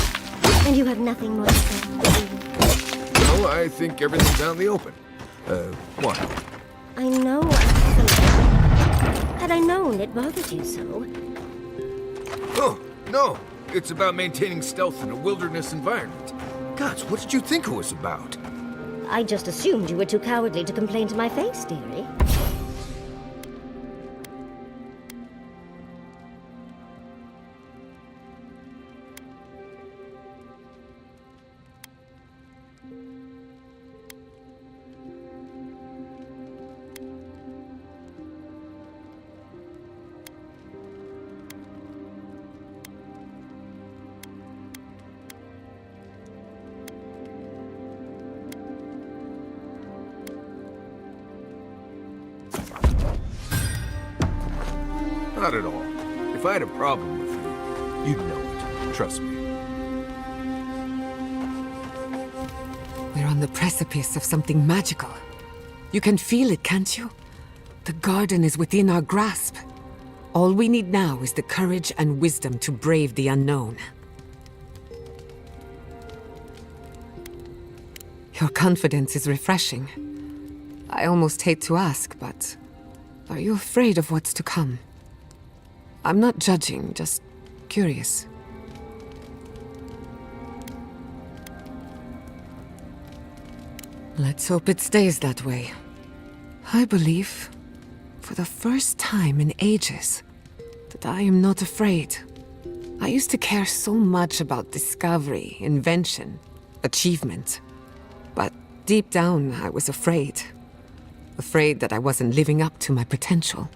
And you have nothing more to say? Well, I think everything's out in the open. What? I know. Had I known it bothered you so. Oh, no. It's about maintaining stealth in a wilderness environment. Gods, what did you think it was about? I just assumed you were too cowardly to complain to my face, dearie. Not at all. If I had a problem with you, you'd know it. Trust me. We're on the precipice of something magical. You can feel it, can't you? The garden is within our grasp. All we need now is the courage and wisdom to brave the unknown. Your confidence is refreshing. I almost hate to ask, but are you afraid of what's to come? I'm not judging, just curious. Let's hope it stays that way. I believe, for the first time in ages, that I am not afraid. I used to care so much about discovery, invention, achievement. But deep down, I was afraid. Afraid that I wasn't living up to my potential.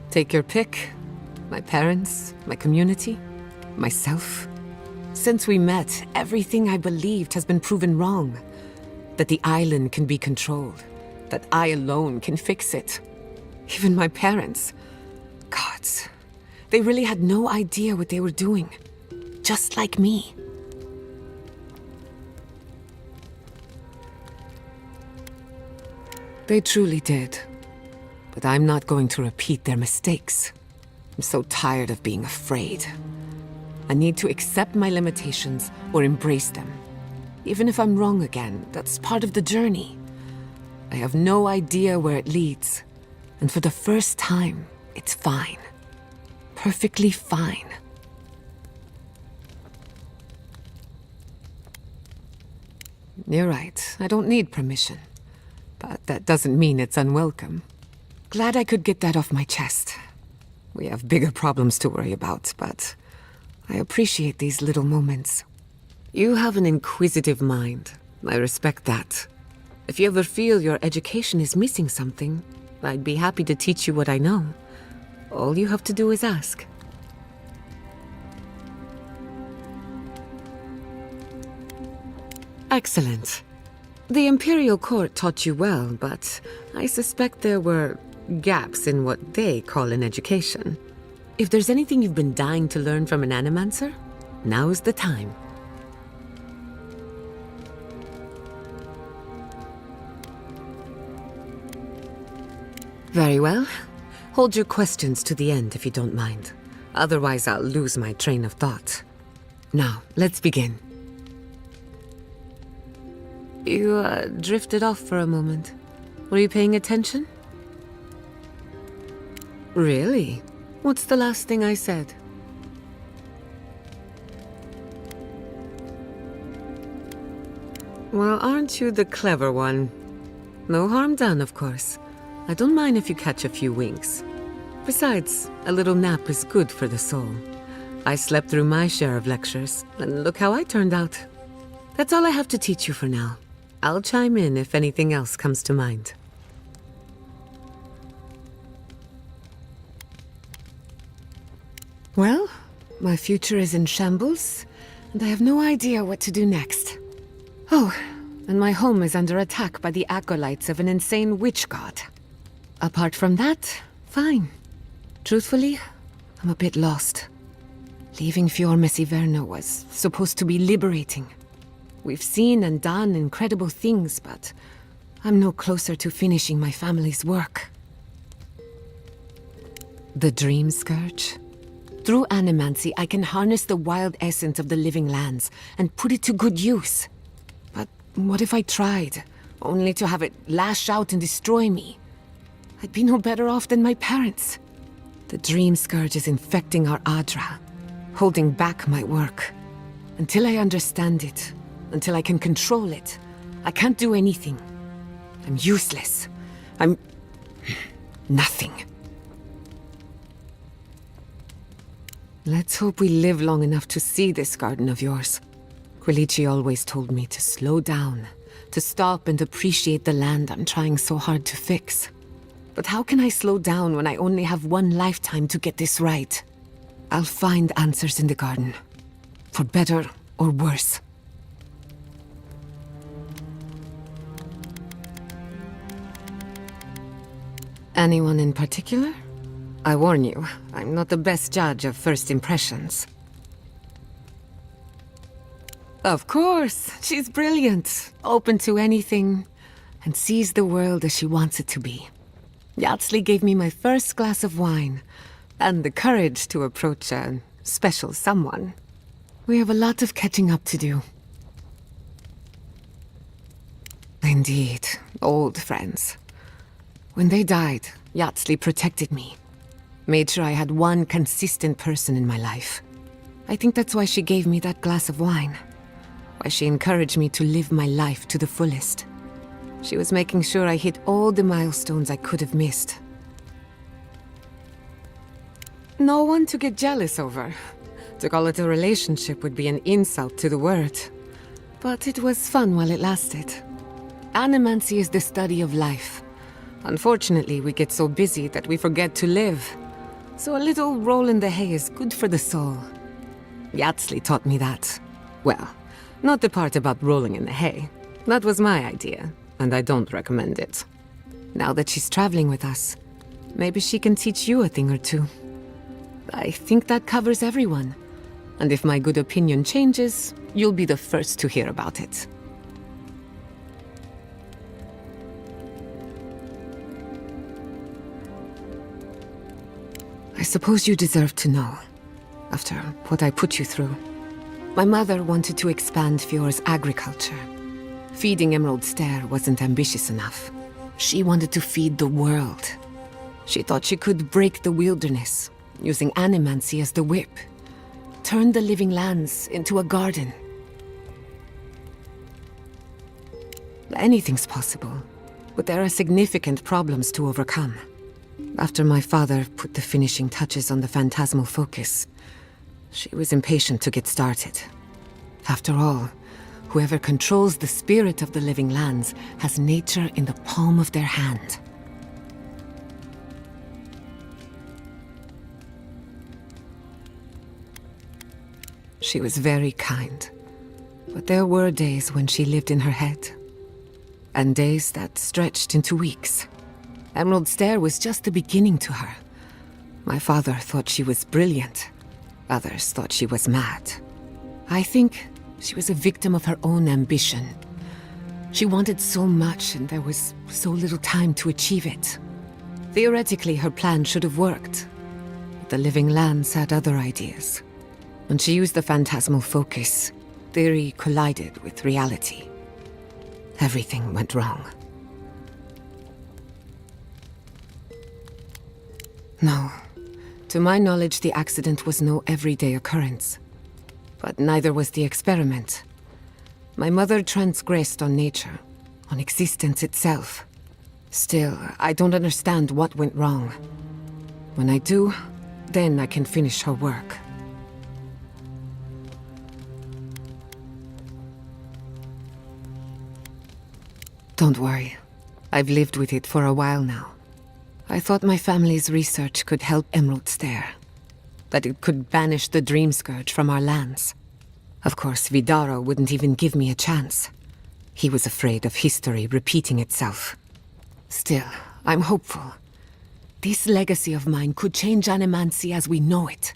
Take your pick. My parents, my community, myself. Since we met, everything I believed has been proven wrong. That the island can be controlled. That I alone can fix it. Even my parents. Gods. They really had no idea what they were doing. Just like me. They truly did. But I'm not going to repeat their mistakes. I'm so tired of being afraid. I need to accept my limitations or embrace them. Even if I'm wrong again, that's part of the journey. I have no idea where it leads. And for the first time, it's fine. Perfectly fine. You're right, I don't need permission. But that doesn't mean it's unwelcome. Glad I could get that off my chest. We have bigger problems to worry about, but I appreciate these little moments. You have an inquisitive mind. I respect that. If you ever feel your education is missing something, I'd be happy to teach you what I know. All you have to do is ask. Excellent. The Imperial Court taught you well, but I suspect there were gaps in what they call an education. If there's anything you've been dying to learn from an animancer, now is the time. Very well. Hold your questions to the end if you don't mind. Otherwise, I'll lose my train of thought. Now, let's begin. You, drifted off for a moment. Were you paying attention? Really? What's the last thing I said? Well, aren't you the clever one? No harm done, of course. I don't mind if you catch a few winks. Besides, a little nap is good for the soul. I slept through my share of lectures, and look how I turned out. That's all I have to teach you for now. I'll chime in if anything else comes to mind. Well, my future is in shambles, and I have no idea what to do next. Oh, and my home is under attack by the acolytes of an insane witch god. Apart from that, fine. Truthfully, I'm a bit lost. Leaving Fior Messiverno was supposed to be liberating. We've seen and done incredible things, but I'm no closer to finishing my family's work. The Dream Scourge? Through animancy, I can harness the wild essence of the living lands and put it to good use. But what if I tried, only to have it lash out and destroy me? I'd be no better off than my parents. The Dream Scourge is infecting our Aedyr, holding back my work. Until I understand it, until I can control it, I can't do anything. I'm useless. I'm nothing. Let's hope we live long enough to see this garden of yours. Quilici always told me to slow down, to stop and appreciate the land I'm trying so hard to fix. But how can I slow down when I only have one lifetime to get this right? I'll find answers in the garden, for better or worse. Anyone in particular? I warn you, I'm not the best judge of first impressions. Of course, she's brilliant, open to anything, and sees the world as she wants it to be. Yatsley gave me my first glass of wine, and the courage to approach a special someone. We have a lot of catching up to do. Indeed, old friends. When they died, Yatsley protected me. Made sure I had one consistent person in my life. I think that's why she gave me that glass of wine. Why she encouraged me to live my life to the fullest. She was making sure I hit all the milestones I could have missed. No one to get jealous over. To call it a relationship would be an insult to the word. But it was fun while it lasted. Animancy is the study of life. Unfortunately, we get so busy that we forget to live. So a little roll in the hay is good for the soul. Yatsley taught me that. Well, not the part about rolling in the hay. That was my idea, and I don't recommend it. Now that she's traveling with us, maybe she can teach you a thing or two. I think that covers everyone. And if my good opinion changes, you'll be the first to hear about it. I suppose you deserve to know, after what I put you through. My mother wanted to expand Fior's agriculture. Feeding Emerald Stair wasn't ambitious enough. She wanted to feed the world. She thought she could break the wilderness, using animancy as the whip. Turn the living lands into a garden. Anything's possible, but there are significant problems to overcome. After my father put the finishing touches on the phantasmal focus, she was impatient to get started. After all, whoever controls the spirit of the living lands has nature in the palm of their hand. She was very kind, but there were days when she lived in her head, and days that stretched into weeks. Emerald Stair was just the beginning to her. My father thought she was brilliant. Others thought she was mad. I think she was a victim of her own ambition. She wanted so much, and there was so little time to achieve it. Theoretically, her plan should have worked. But the living lands had other ideas. When she used the phantasmal focus, theory collided with reality. Everything went wrong. No. To my knowledge, the accident was no everyday occurrence. But neither was the experiment. My mother transgressed on nature, on existence itself. Still, I don't understand what went wrong. When I do, then I can finish her work. Don't worry. I've lived with it for a while now. I thought my family's research could help Emerald Stare. That it could banish the Dream Scourge from our lands. Of course, Vidaro wouldn't even give me a chance. He was afraid of history repeating itself. Still, I'm hopeful. This legacy of mine could change Animancy as we know it.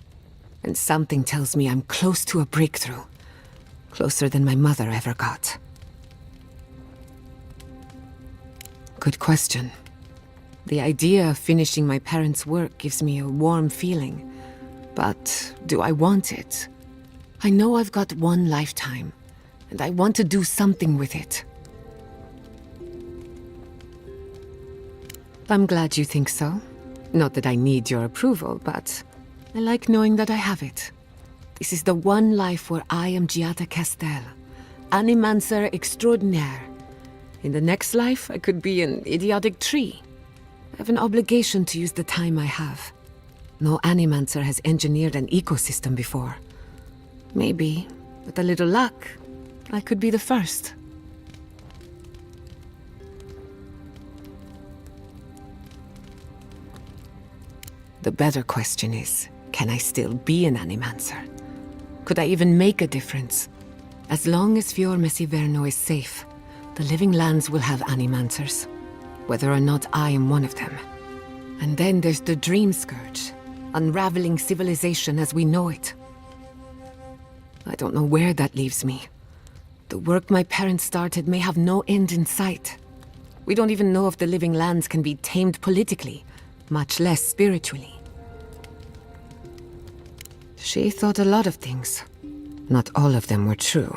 And something tells me I'm close to a breakthrough. Closer than my mother ever got. Good question. The idea of finishing my parents' work gives me a warm feeling. But do I want it? I know I've got one lifetime, and I want to do something with it. I'm glad you think so. Not that I need your approval, but I like knowing that I have it. This is the one life where I am Giada Castel, Animancer extraordinaire. In the next life, I could be an idiotic tree. I have an obligation to use the time I have. No Animancer has engineered an ecosystem before. Maybe, with a little luck, I could be the first. The better question is, can I still be an Animancer? Could I even make a difference? As long as Fior Messiverno is safe, the living lands will have Animancers, whether or not I am one of them. And then there's the Dream Scourge, unraveling civilization as we know it. I don't know where that leaves me. The work my parents started may have no end in sight. We don't even know if the living lands can be tamed politically, much less spiritually. She thought a lot of things. Not all of them were true.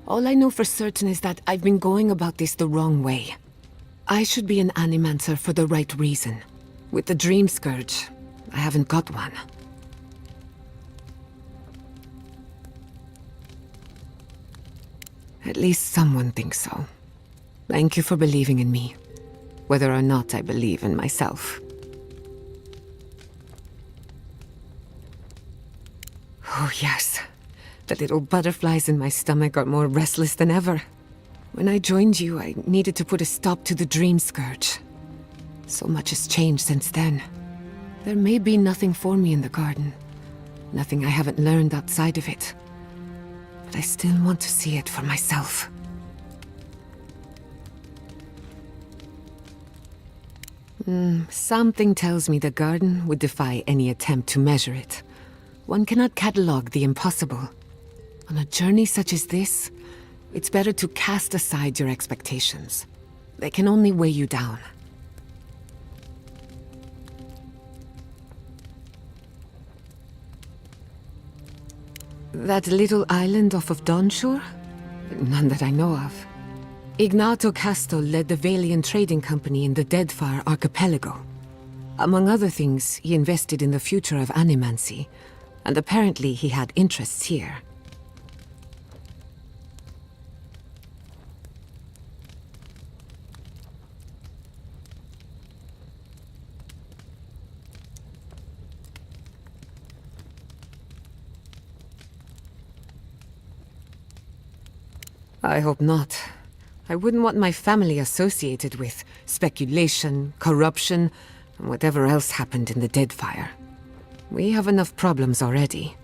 All I know for certain is that I've been going about this the wrong way. I should be an Animancer for the right reason. With the Dream Scourge, I haven't got one. At least someone thinks so. Thank you for believing in me, whether or not I believe in myself. Oh yes, the little butterflies in my stomach are more restless than ever. When I joined you, I needed to put a stop to the Dream Scourge. So much has changed since then. There may be nothing for me in the garden. Nothing I haven't learned outside of it. But I still want to see it for myself. Something tells me the garden would defy any attempt to measure it. One cannot catalog the impossible. On a journey such as this, it's better to cast aside your expectations. They can only weigh you down. That little island off of Dawnshore? None that I know of. Ignato Casto led the Valian trading company in the Deadfire archipelago. Among other things, he invested in the future of Animancy, and apparently he had interests here. I hope not. I wouldn't want my family associated with speculation, corruption, and whatever else happened in the Deadfire. We have enough problems already.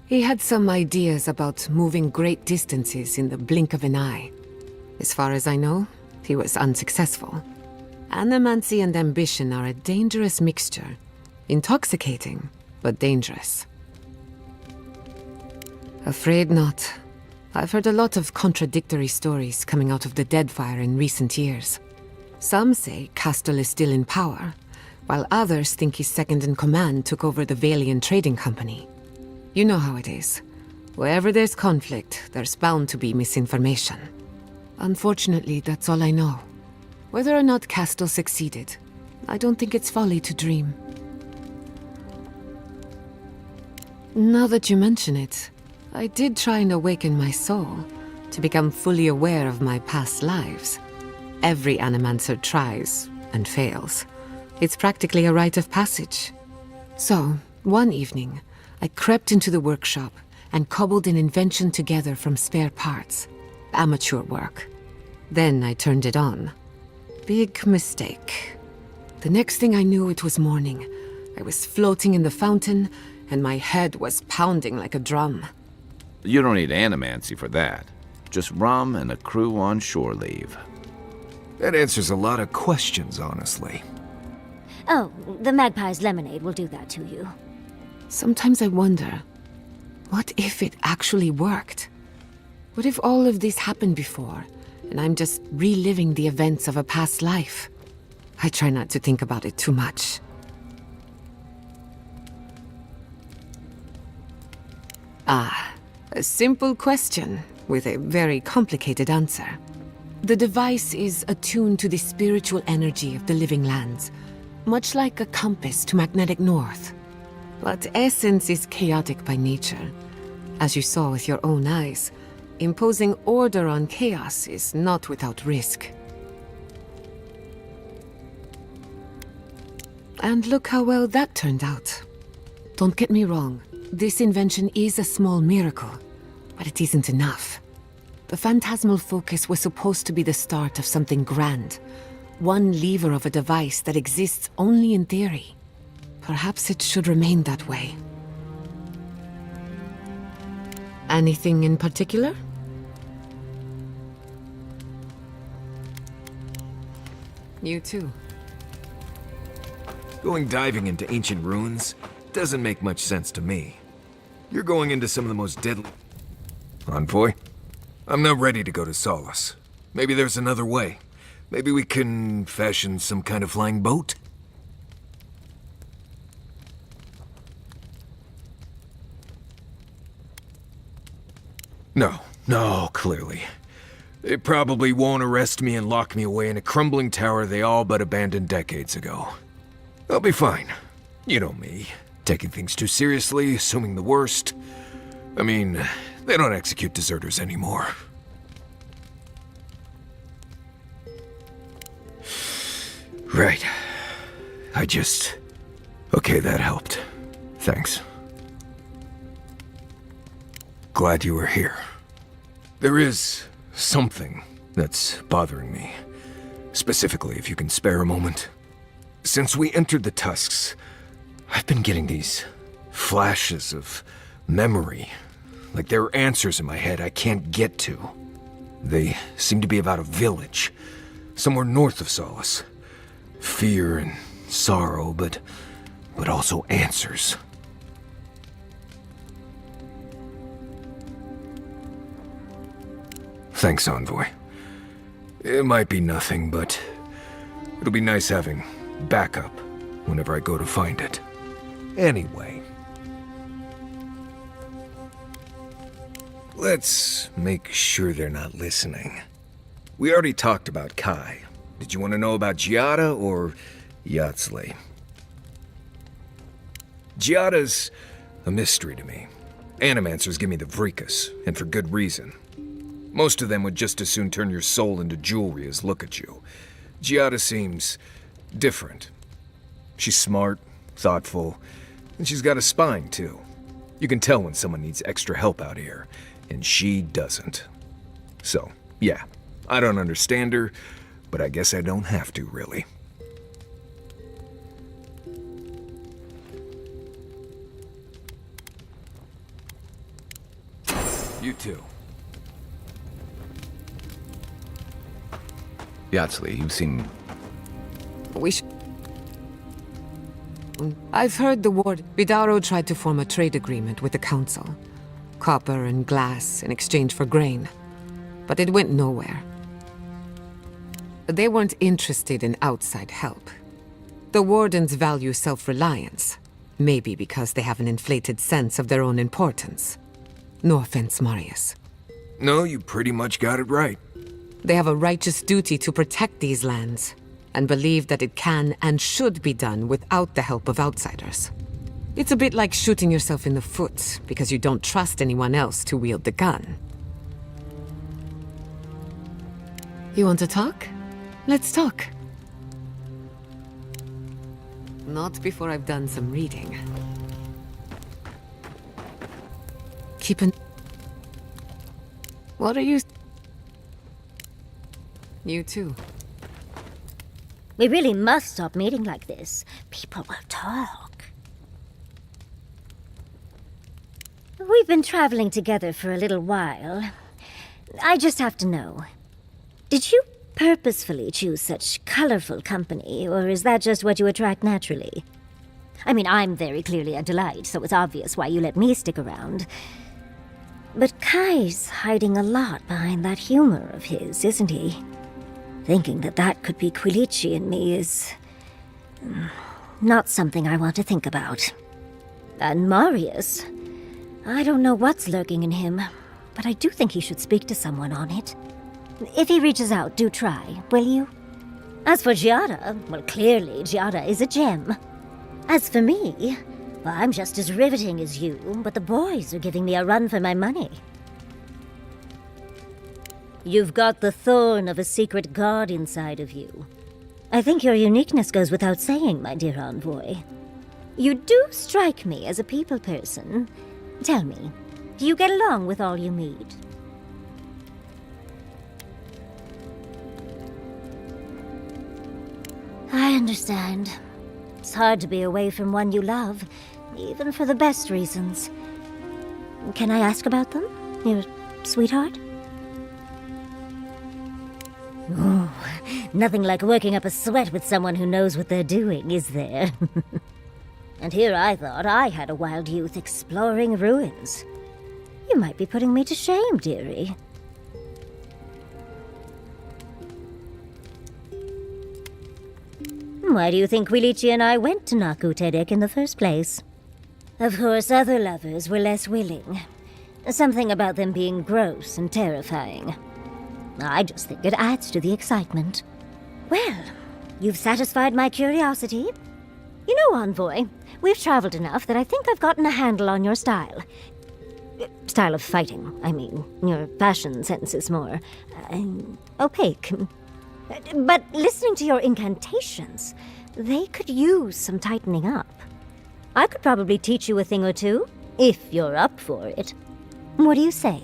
He had some ideas about moving great distances in the blink of an eye. As far as I know, he was unsuccessful. Animancy and ambition are a dangerous mixture. Intoxicating, but dangerous. Afraid not. I've heard a lot of contradictory stories coming out of the Deadfire in recent years. Some say Castle is still in power, while others think his second-in-command took over the Valian trading company. You know how it is. Wherever there's conflict, there's bound to be misinformation. Unfortunately, that's all I know. Whether or not Castle succeeded, I don't think it's folly to dream. Now that you mention it, I did try and awaken my soul to become fully aware of my past lives. Every Animancer tries and fails. It's practically a rite of passage. So, one evening, I crept into the workshop and cobbled an invention together from spare parts. Amateur work. Then I turned it on. Big mistake. The next thing I knew, it was morning. I was floating in the fountain, and my head was pounding like a drum. You don't need animancy for that. Just rum and a crew on shore leave. That answers a lot of questions, honestly. Oh, the Magpie's lemonade will do that to you. Sometimes I wonder, what if it actually worked? What if all of this happened before, and I'm just reliving the events of a past life? I try not to think about it too much. Ah, a simple question with a very complicated answer. The device is attuned to the spiritual energy of the living lands, much like a compass to magnetic north. But essence is chaotic by nature. As you saw with your own eyes, imposing order on chaos is not without risk. And look how well that turned out. Don't get me wrong, this invention is a small miracle, but it isn't enough. The phantasmal focus was supposed to be the start of something grand. One lever of a device that exists only in theory. Perhaps it should remain that way. Anything in particular? You too. Going diving into ancient ruins doesn't make much sense to me. You're going into some of the most deadly... Envoy? I'm not ready to go to Solace. Maybe there's another way. Maybe we can fashion some kind of flying boat? No, clearly. They probably won't arrest me and lock me away in a crumbling tower they all but abandoned decades ago. I'll be fine. You know me. Taking things too seriously, assuming the worst. I mean, they don't execute deserters anymore. Right. Okay, that helped. Thanks. Glad you were here. There is something that's bothering me. Specifically, if you can spare a moment. Since we entered the Tusks, I've been getting these flashes of memory. Like there are answers in my head I can't get to. They seem to be about a village, somewhere north of Solace. Fear and sorrow, but also answers. Thanks, Envoy. It might be nothing, but it'll be nice having backup whenever I go to find it. Anyway. Let's make sure they're not listening. We already talked about Kai. Did you want to know about Giada or Yatzley? Giada's a mystery to me. Animancers give me the Vrikas, and for good reason. Most of them would just as soon turn your soul into jewelry as look at you. Giada seems different. She's smart, thoughtful, and she's got a spine, too. You can tell when someone needs extra help out here, and she doesn't. So, yeah, I don't understand her, but I guess I don't have to, really. You too. Yatzley, you seem... I've heard the ward... Vidaro tried to form a trade agreement with the Council. Copper and glass in exchange for grain. But it went nowhere. They weren't interested in outside help. The Wardens value self-reliance. Maybe because they have an inflated sense of their own importance. No offense, Marius. No, you pretty much got it right. They have a righteous duty to protect these lands, and believe that it can and should be done without the help of outsiders. It's a bit like shooting yourself in the foot because you don't trust anyone else to wield the gun. You want to talk? Let's talk. Not before I've done some reading. Keep an... What are you... You too. We really must stop meeting like this. People will talk. We've been traveling together for a little while. I just have to know. Did you purposefully choose such colorful company, or is that just what you attract naturally? I mean, I'm very clearly a delight, so it's obvious why you let me stick around. But Kai's hiding a lot behind that humor of his, isn't he? Thinking that that could be Quilici in me is... not something I want to think about. And Marius... I don't know what's lurking in him, but I do think he should speak to someone on it. If he reaches out, do try, will you? As for Giada, well, clearly Giada is a gem. As for me, well, I'm just as riveting as you, but the boys are giving me a run for my money. You've got the thorn of a secret god inside of you. I think your uniqueness goes without saying, my dear envoy. You do strike me as a people person. Tell me, do you get along with all you meet? I understand. It's hard to be away from one you love, even for the best reasons. Can I ask about them, your sweetheart? Ooh, nothing like working up a sweat with someone who knows what they're doing, is there? And here I thought I had a wild youth exploring ruins. You might be putting me to shame, dearie. Why do you think Quilici and I went to Naku Tedek in the first place? Of course, other lovers were less willing. Something about them being gross and terrifying. I just think it adds to the excitement. Well, you've satisfied my curiosity. You know, Envoy, we've traveled enough that I think I've gotten a handle on your style. Style of fighting, I mean. Your fashion sense is more... opaque. But listening to your incantations, they could use some tightening up. I could probably teach you a thing or two, if you're up for it. What do you say?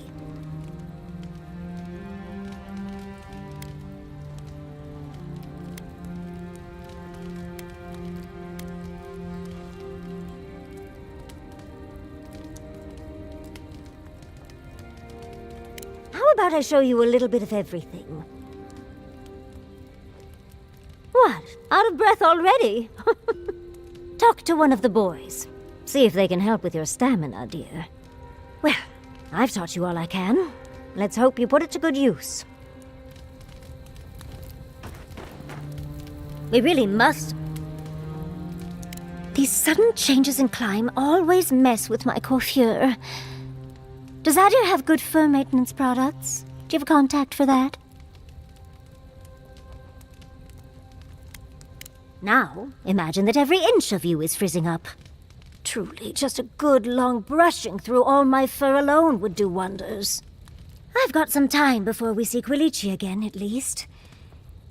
How about I show you a little bit of everything? What? Out of breath already? Talk to one of the boys. See if they can help with your stamina, dear. Well, I've taught you all I can. Let's hope you put it to good use. We really must... These sudden changes in climb always mess with my coiffure. Does Aedyr have good fur maintenance products? Do you have a contact for that? Now, imagine that every inch of you is frizzing up. Truly, just a good long brushing through all my fur alone would do wonders. I've got some time before we see Quilici again, at least.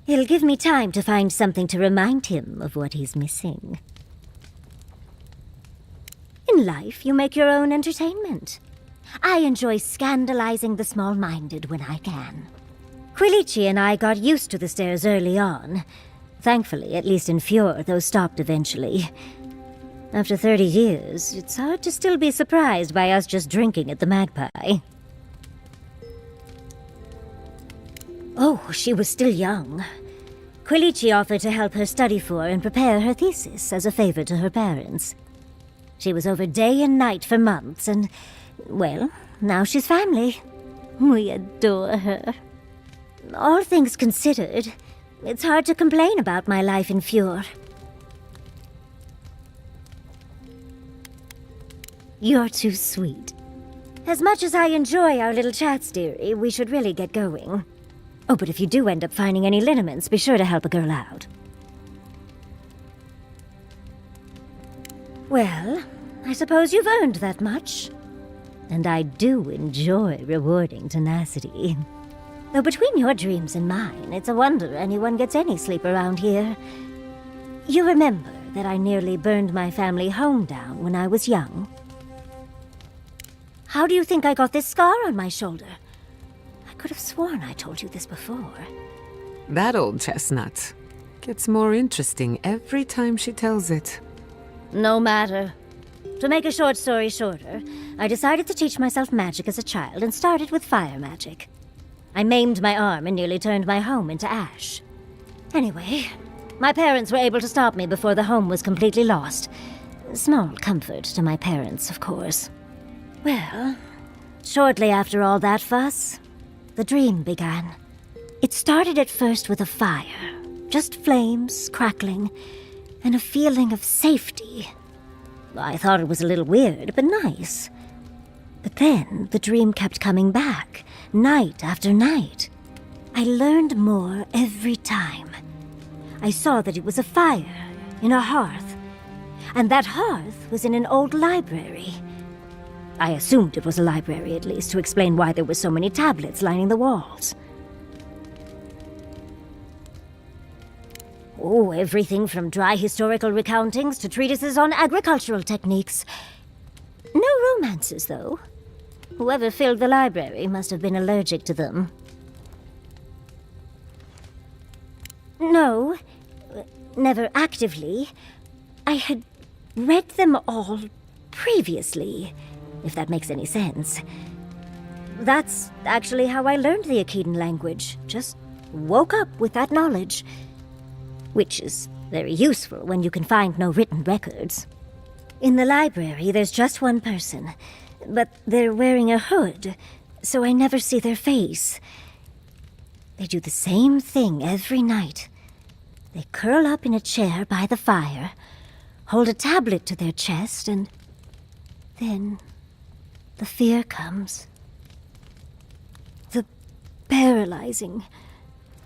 It'll give me time to find something to remind him of what he's missing. In life, you make your own entertainment. I enjoy scandalizing the small-minded when I can. Quilici and I got used to the stairs early on. Thankfully, at least in Fjord, those stopped eventually. After 30 years, it's hard to still be surprised by us just drinking at the Magpie. Oh, she was still young. Quilici offered to help her study for and prepare her thesis as a favor to her parents. She was over day and night for months, and, well, now she's family. We adore her. All things considered, it's hard to complain about my life in Fjord. You're too sweet. As much as I enjoy our little chats, dearie, we should really get going. Oh, but if you do end up finding any liniments, be sure to help a girl out. Well, I suppose you've earned that much. And I do enjoy rewarding tenacity. Though between your dreams and mine, it's a wonder anyone gets any sleep around here. You remember, that I nearly burned my family home down when I was young? How do you think I got this scar on my shoulder? I could have sworn I told you this before. That old chestnut gets more interesting every time she tells it. No matter. To make a short story shorter, I decided to teach myself magic as a child and started with fire magic. I maimed my arm and nearly turned my home into ash. Anyway, my parents were able to stop me before the home was completely lost. Small comfort to my parents, of course. Well, shortly after all that fuss, the dream began. It started at first with a fire, just flames crackling, and a feeling of safety. I thought it was a little weird, but nice. But then the dream kept coming back, night after night. I learned more every time. I saw that it was a fire in a hearth, and that hearth was in an old library. I assumed it was a library, at least, to explain why there were so many tablets lining the walls. Oh, everything from dry historical recountings to treatises on agricultural techniques. No romances, though. Whoever filled the library must have been allergic to them. No, never actively. I had read them all previously, if that makes any sense. That's actually how I learned the Aedyr language. Just woke up with that knowledge. Which is very useful when you can find no written records. In the library, there's just one person, but they're wearing a hood, so I never see their face. They do the same thing every night. They curl up in a chair by the fire, hold a tablet to their chest, and then the fear comes. The paralyzing,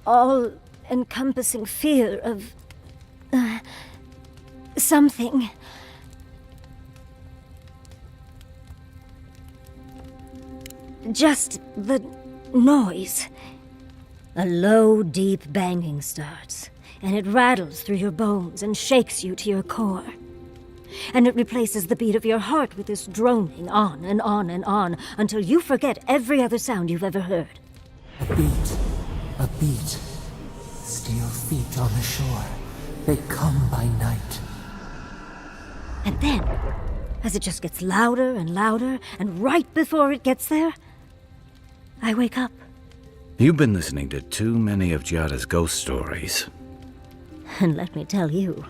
all-encompassing fear of something. Just the noise. A low, deep banging starts, and it rattles through your bones and shakes you to your core. And it replaces the beat of your heart with this droning on and on and on until you forget every other sound you've ever heard. A beat. Steel feet on the shore. They come by night. And then, as it just gets louder and louder, and right before it gets there, I wake up. You've been listening to too many of Giada's ghost stories. And let me tell you,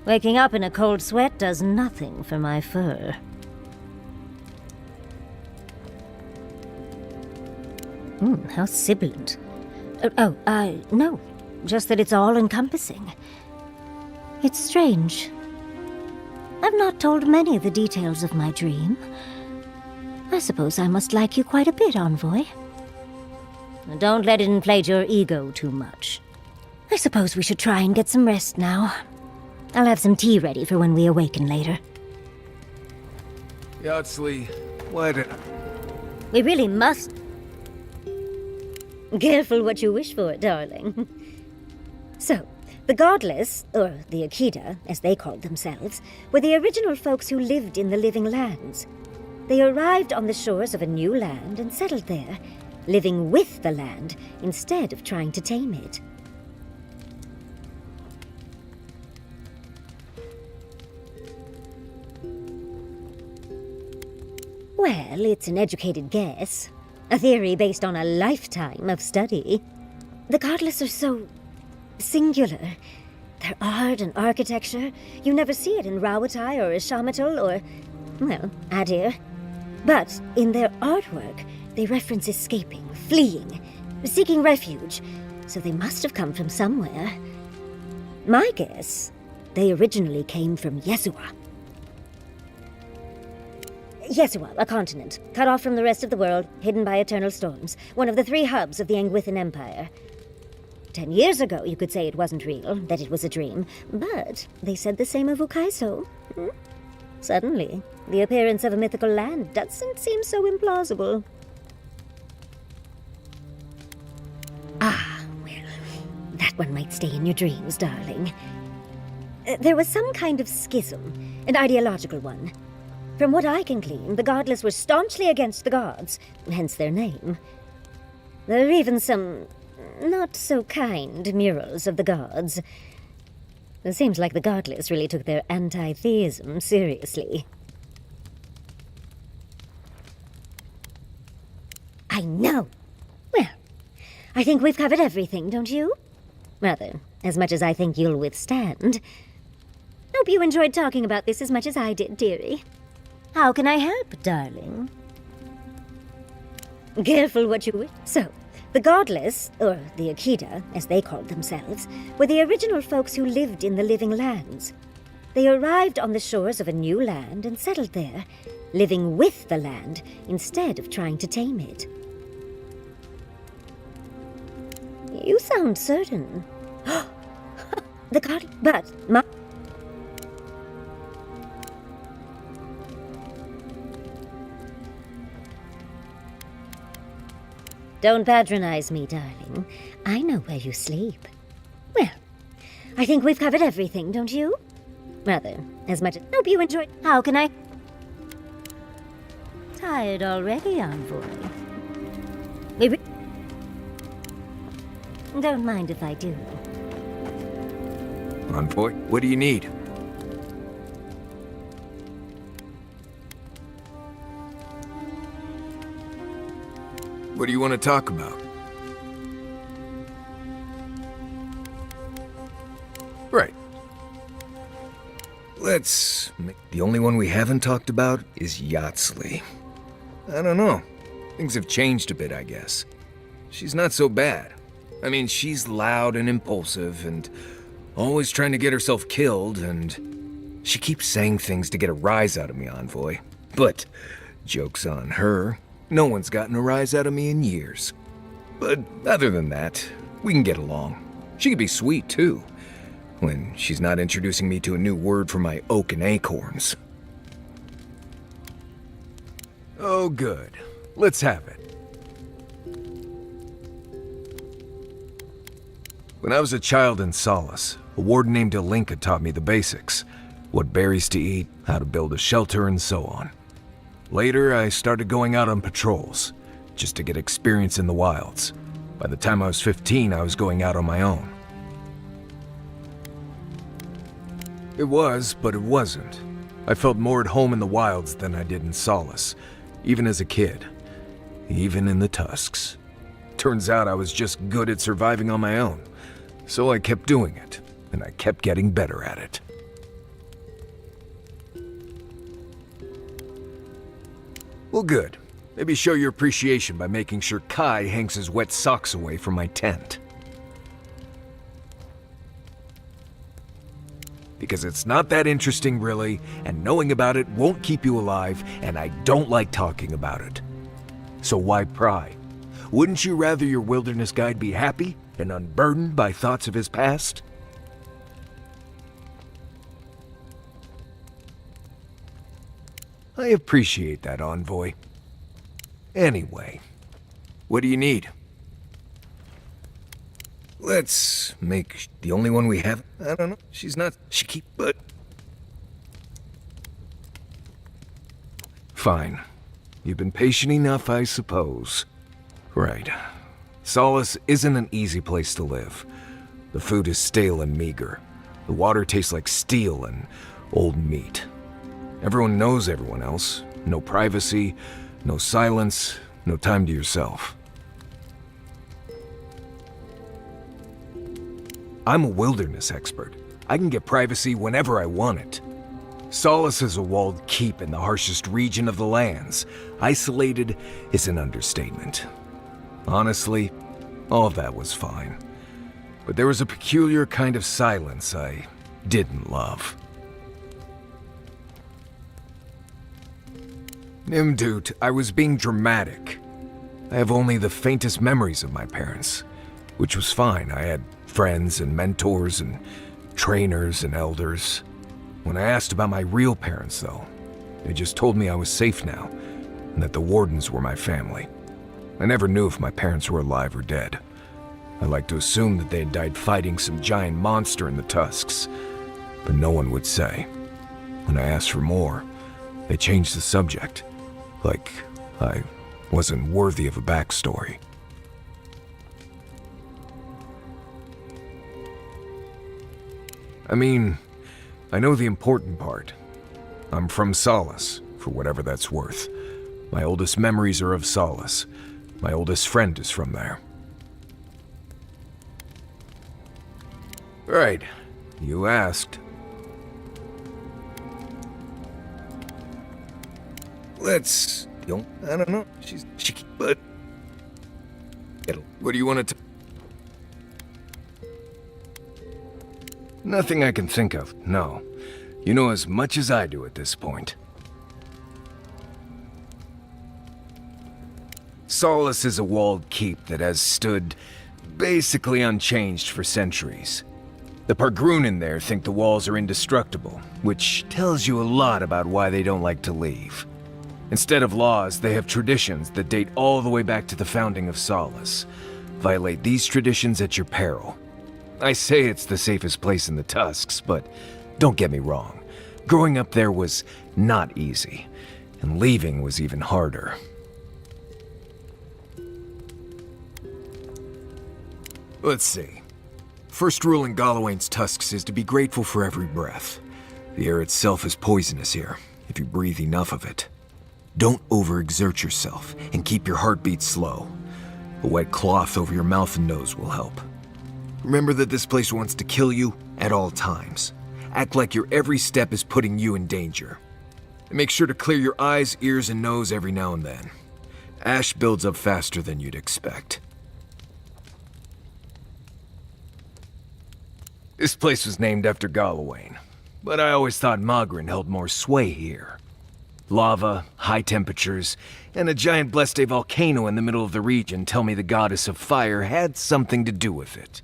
waking up in a cold sweat does nothing for my fur. How sibilant. No. Just that it's all-encompassing. It's strange. I've not told many of the details of my dream. I suppose I must like you quite a bit, Envoy. Don't let it inflate your ego too much. I suppose we should try and get some rest now. I'll have some tea ready for when we awaken later. Yardsley, why did... We really must... Careful what you wish for, darling. So, the Godless, or the Aedyr, as they called themselves, were the original folks who lived in the Living Lands. They arrived on the shores of a new land and settled there, living with the land instead of trying to tame it. Well, it's an educated guess. A theory based on a lifetime of study. The Godless are so singular. Their art and architecture, you never see it in Rawatai or Ishamatul or, well, Aedyr. But in their artwork, they reference escaping, fleeing, seeking refuge, so they must have come from somewhere. My guess, they originally came from Yesua. Yesua, a continent, cut off from the rest of the world, hidden by eternal storms, one of the 3 hubs of the Angwithan Empire. 10 years ago, you could say it wasn't real, that it was a dream, but they said the same of Ukaiso. Suddenly, the appearance of a mythical land doesn't seem so implausible. Ah, well, that one might stay in your dreams, darling. There was some kind of schism, an ideological one. From what I can glean, the godless were staunchly against the gods, hence their name. There are even some not-so-kind murals of the gods. It seems like the godless really took their anti-theism seriously. I know! Well, I think we've covered everything, don't you? Rather, as much as I think you'll withstand. Hope you enjoyed talking about this as much as I did, dearie. How can I help, darling? Careful what you wish. So, the Godless, or the Aedyr, as they called themselves, were the original folks who lived in the Living Lands. They arrived on the shores of a new land and settled there, living with the land instead of trying to tame it. You sound certain. The God... But, my... Don't patronize me, darling. I know where you sleep. Well, I think we've covered everything, don't you? Rather, as much as... Hope you enjoyed... How can I... Tired already, envoy? Maybe... Don't mind if I do. Envoy, what do you need? What do you want to talk about? Right. The only one we haven't talked about is Yatsley. I don't know. Things have changed a bit, I guess. She's not so bad. I mean, she's loud and impulsive and always trying to get herself killed, and she keeps saying things to get a rise out of me, Envoy. But, joke's on her. No one's gotten a rise out of me in years. But other than that, we can get along. She can be sweet, too, when she's not introducing me to a new word for my oak and acorns. Oh, good. Let's have it. When I was a child in Solace, a warden named Alinka taught me the basics. What berries to eat, how to build a shelter, and so on. Later, I started going out on patrols, just to get experience in the wilds. By the time I was 15, I was going out on my own. It was, but it wasn't. I felt more at home in the wilds than I did in Solace, even as a kid. Even in the tusks. Turns out I was just good at surviving on my own. So I kept doing it, and I kept getting better at it. Well, good. Maybe show your appreciation by making sure Kai hangs his wet socks away from my tent. Because it's not that interesting, really, and knowing about it won't keep you alive, and I don't like talking about it. So why pry? Wouldn't you rather your wilderness guide be happy and unburdened by thoughts of his past? I appreciate that, Envoy. Anyway, what do you need? Let's make the only one we have. I don't know. She's not. But. Fine. You've been patient enough, I suppose. Right. Solace isn't an easy place to live. The food is stale and meager. The water tastes like steel and old meat. Everyone knows everyone else. No privacy, no silence, no time to yourself. I'm a wilderness expert. I can get privacy whenever I want it. Solace is a walled keep in the harshest region of the lands. Isolated is an understatement. Honestly, all of that was fine. But there was a peculiar kind of silence I didn't love. Nimdut, I was being dramatic. I have only the faintest memories of my parents, which was fine. I had friends and mentors and trainers and elders. When I asked about my real parents, though, they just told me I was safe now, and that the wardens were my family. I never knew if my parents were alive or dead. I like to assume that they had died fighting some giant monster in the tusks. but no one would say. When I asked for more, they changed the subject, like I wasn't worthy of a backstory. I mean, I know the important part. I'm from Solace, for whatever that's worth. My oldest memories are of Solace. My oldest friend is from there. Right, you asked. Let's... I don't know. She's cheeky, but... What do you want to... Nothing I can think of, no. You know as much as I do at this point. Solace is a walled keep that has stood basically unchanged for centuries. The Pargrunin there think the walls are indestructible, which tells you a lot about why they don't like to leave. Instead of laws, they have traditions that date all the way back to the founding of Solace. Violate these traditions at your peril. I say it's the safest place in the Tusks, but don't get me wrong. Growing up there was not easy, and leaving was even harder. Let's see. First rule in Galawain's Tusks is to be grateful for every breath. The air itself is poisonous here, if you breathe enough of it. Don't overexert yourself, and keep your heartbeat slow. A wet cloth over your mouth and nose will help. Remember that this place wants to kill you at all times. Act like your every step is putting you in danger. And make sure to clear your eyes, ears, and nose every now and then. Ash builds up faster than you'd expect. This place was named after Galawain, but I always thought Magrin held more sway here. Lava, high temperatures, and a giant Bleste volcano in the middle of the region tell me the goddess of fire had something to do with it.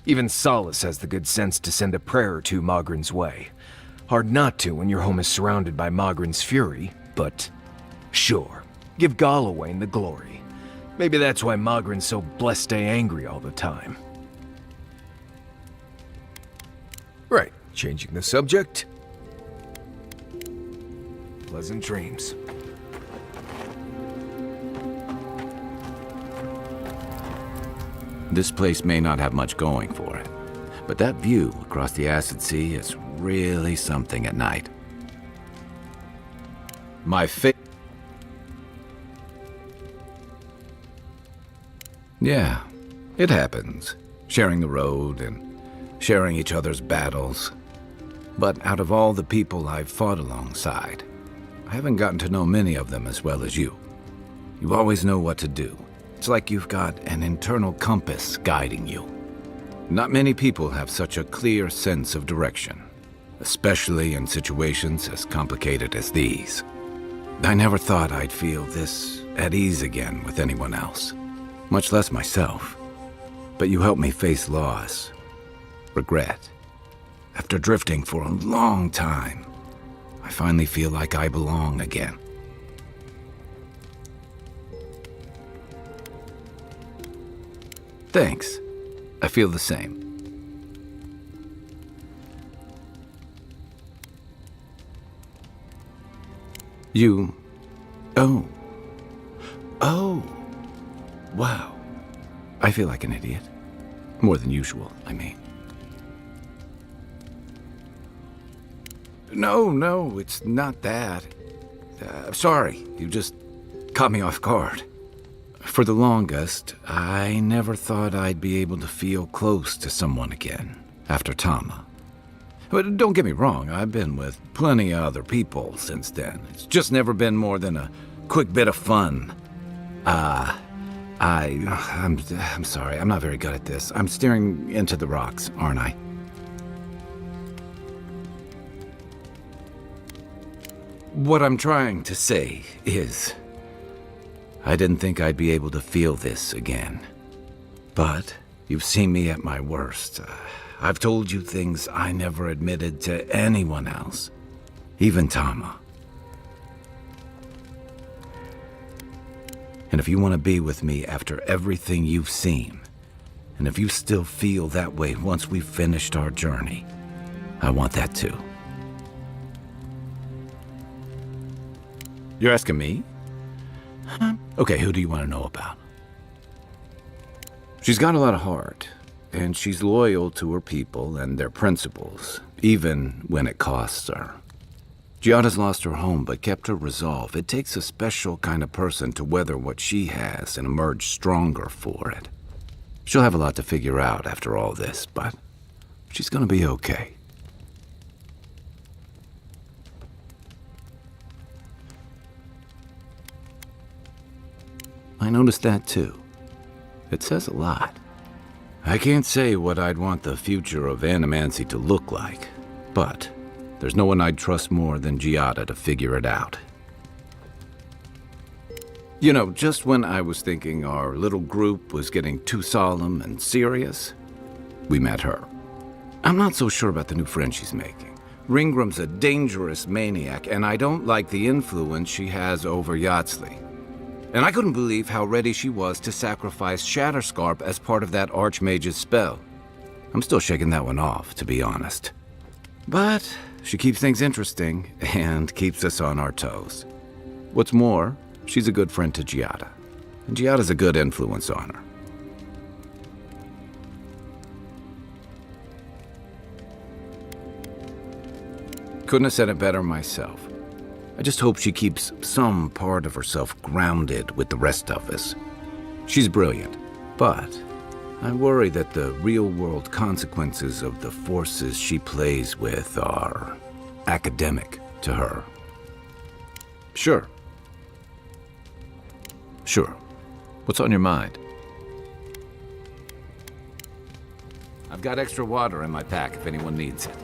Even Solace has the good sense to send a prayer or two Magrin's way. Hard not to when your home is surrounded by Magrin's fury, but sure, give Galawain the glory. Maybe that's why Magrin's so Bleste angry all the time. Right, changing the subject. Pleasant dreams. This place may not have much going for it, but that view across the Acid Sea is really something at night. Yeah, it happens. Sharing the road and sharing each other's battles. But out of all the people I've fought alongside, I haven't gotten to know many of them as well as you. You always know what to do. It's like you've got an internal compass guiding you. Not many people have such a clear sense of direction, especially in situations as complicated as these. I never thought I'd feel this at ease again with anyone else, much less myself. But you helped me face loss, regret. After drifting for a long time, I finally feel like I belong again. Thanks. I feel the same. You... Oh. Wow. I feel like an idiot. More than usual, I mean. No, it's not that. Sorry, you just caught me off guard. For the longest, I never thought I'd be able to feel close to someone again after Tama. But don't get me wrong, I've been with plenty of other people since then. It's just never been more than a quick bit of fun. I'm sorry, I'm not very good at this. I'm staring into the rocks, aren't I? What I'm trying to say is, I didn't think I'd be able to feel this again. But you've seen me at my worst. I've told you things I never admitted to anyone else, even Tama. And if you want to be with me after everything you've seen, and if you still feel that way once we've finished our journey, I want that too. You're asking me? Okay, who do you want to know about? She's got a lot of heart, and she's loyal to her people and their principles, even when it costs her. Giada's lost her home, but kept her resolve. It takes a special kind of person to weather what she has and emerge stronger for it. She'll have a lot to figure out after all this, but she's gonna be okay. I noticed that too. It says a lot. I can't say what I'd want the future of Animancy to look like, but there's no one I'd trust more than Giada to figure it out. You know, just when I was thinking our little group was getting too solemn and serious, we met her. I'm not so sure about the new friend she's making. Ringram's a dangerous maniac, and I don't like the influence she has over Yardsley. And I couldn't believe how ready she was to sacrifice Shatterscarp as part of that Archmage's spell. I'm still shaking that one off, to be honest. But she keeps things interesting and keeps us on our toes. What's more, she's a good friend to Giada, and Giada's a good influence on her. Couldn't have said it better myself. I just hope she keeps some part of herself grounded with the rest of us. She's brilliant, but I worry that the real-world consequences of the forces she plays with are academic to her. Sure. What's on your mind? I've got extra water in my pack if anyone needs it.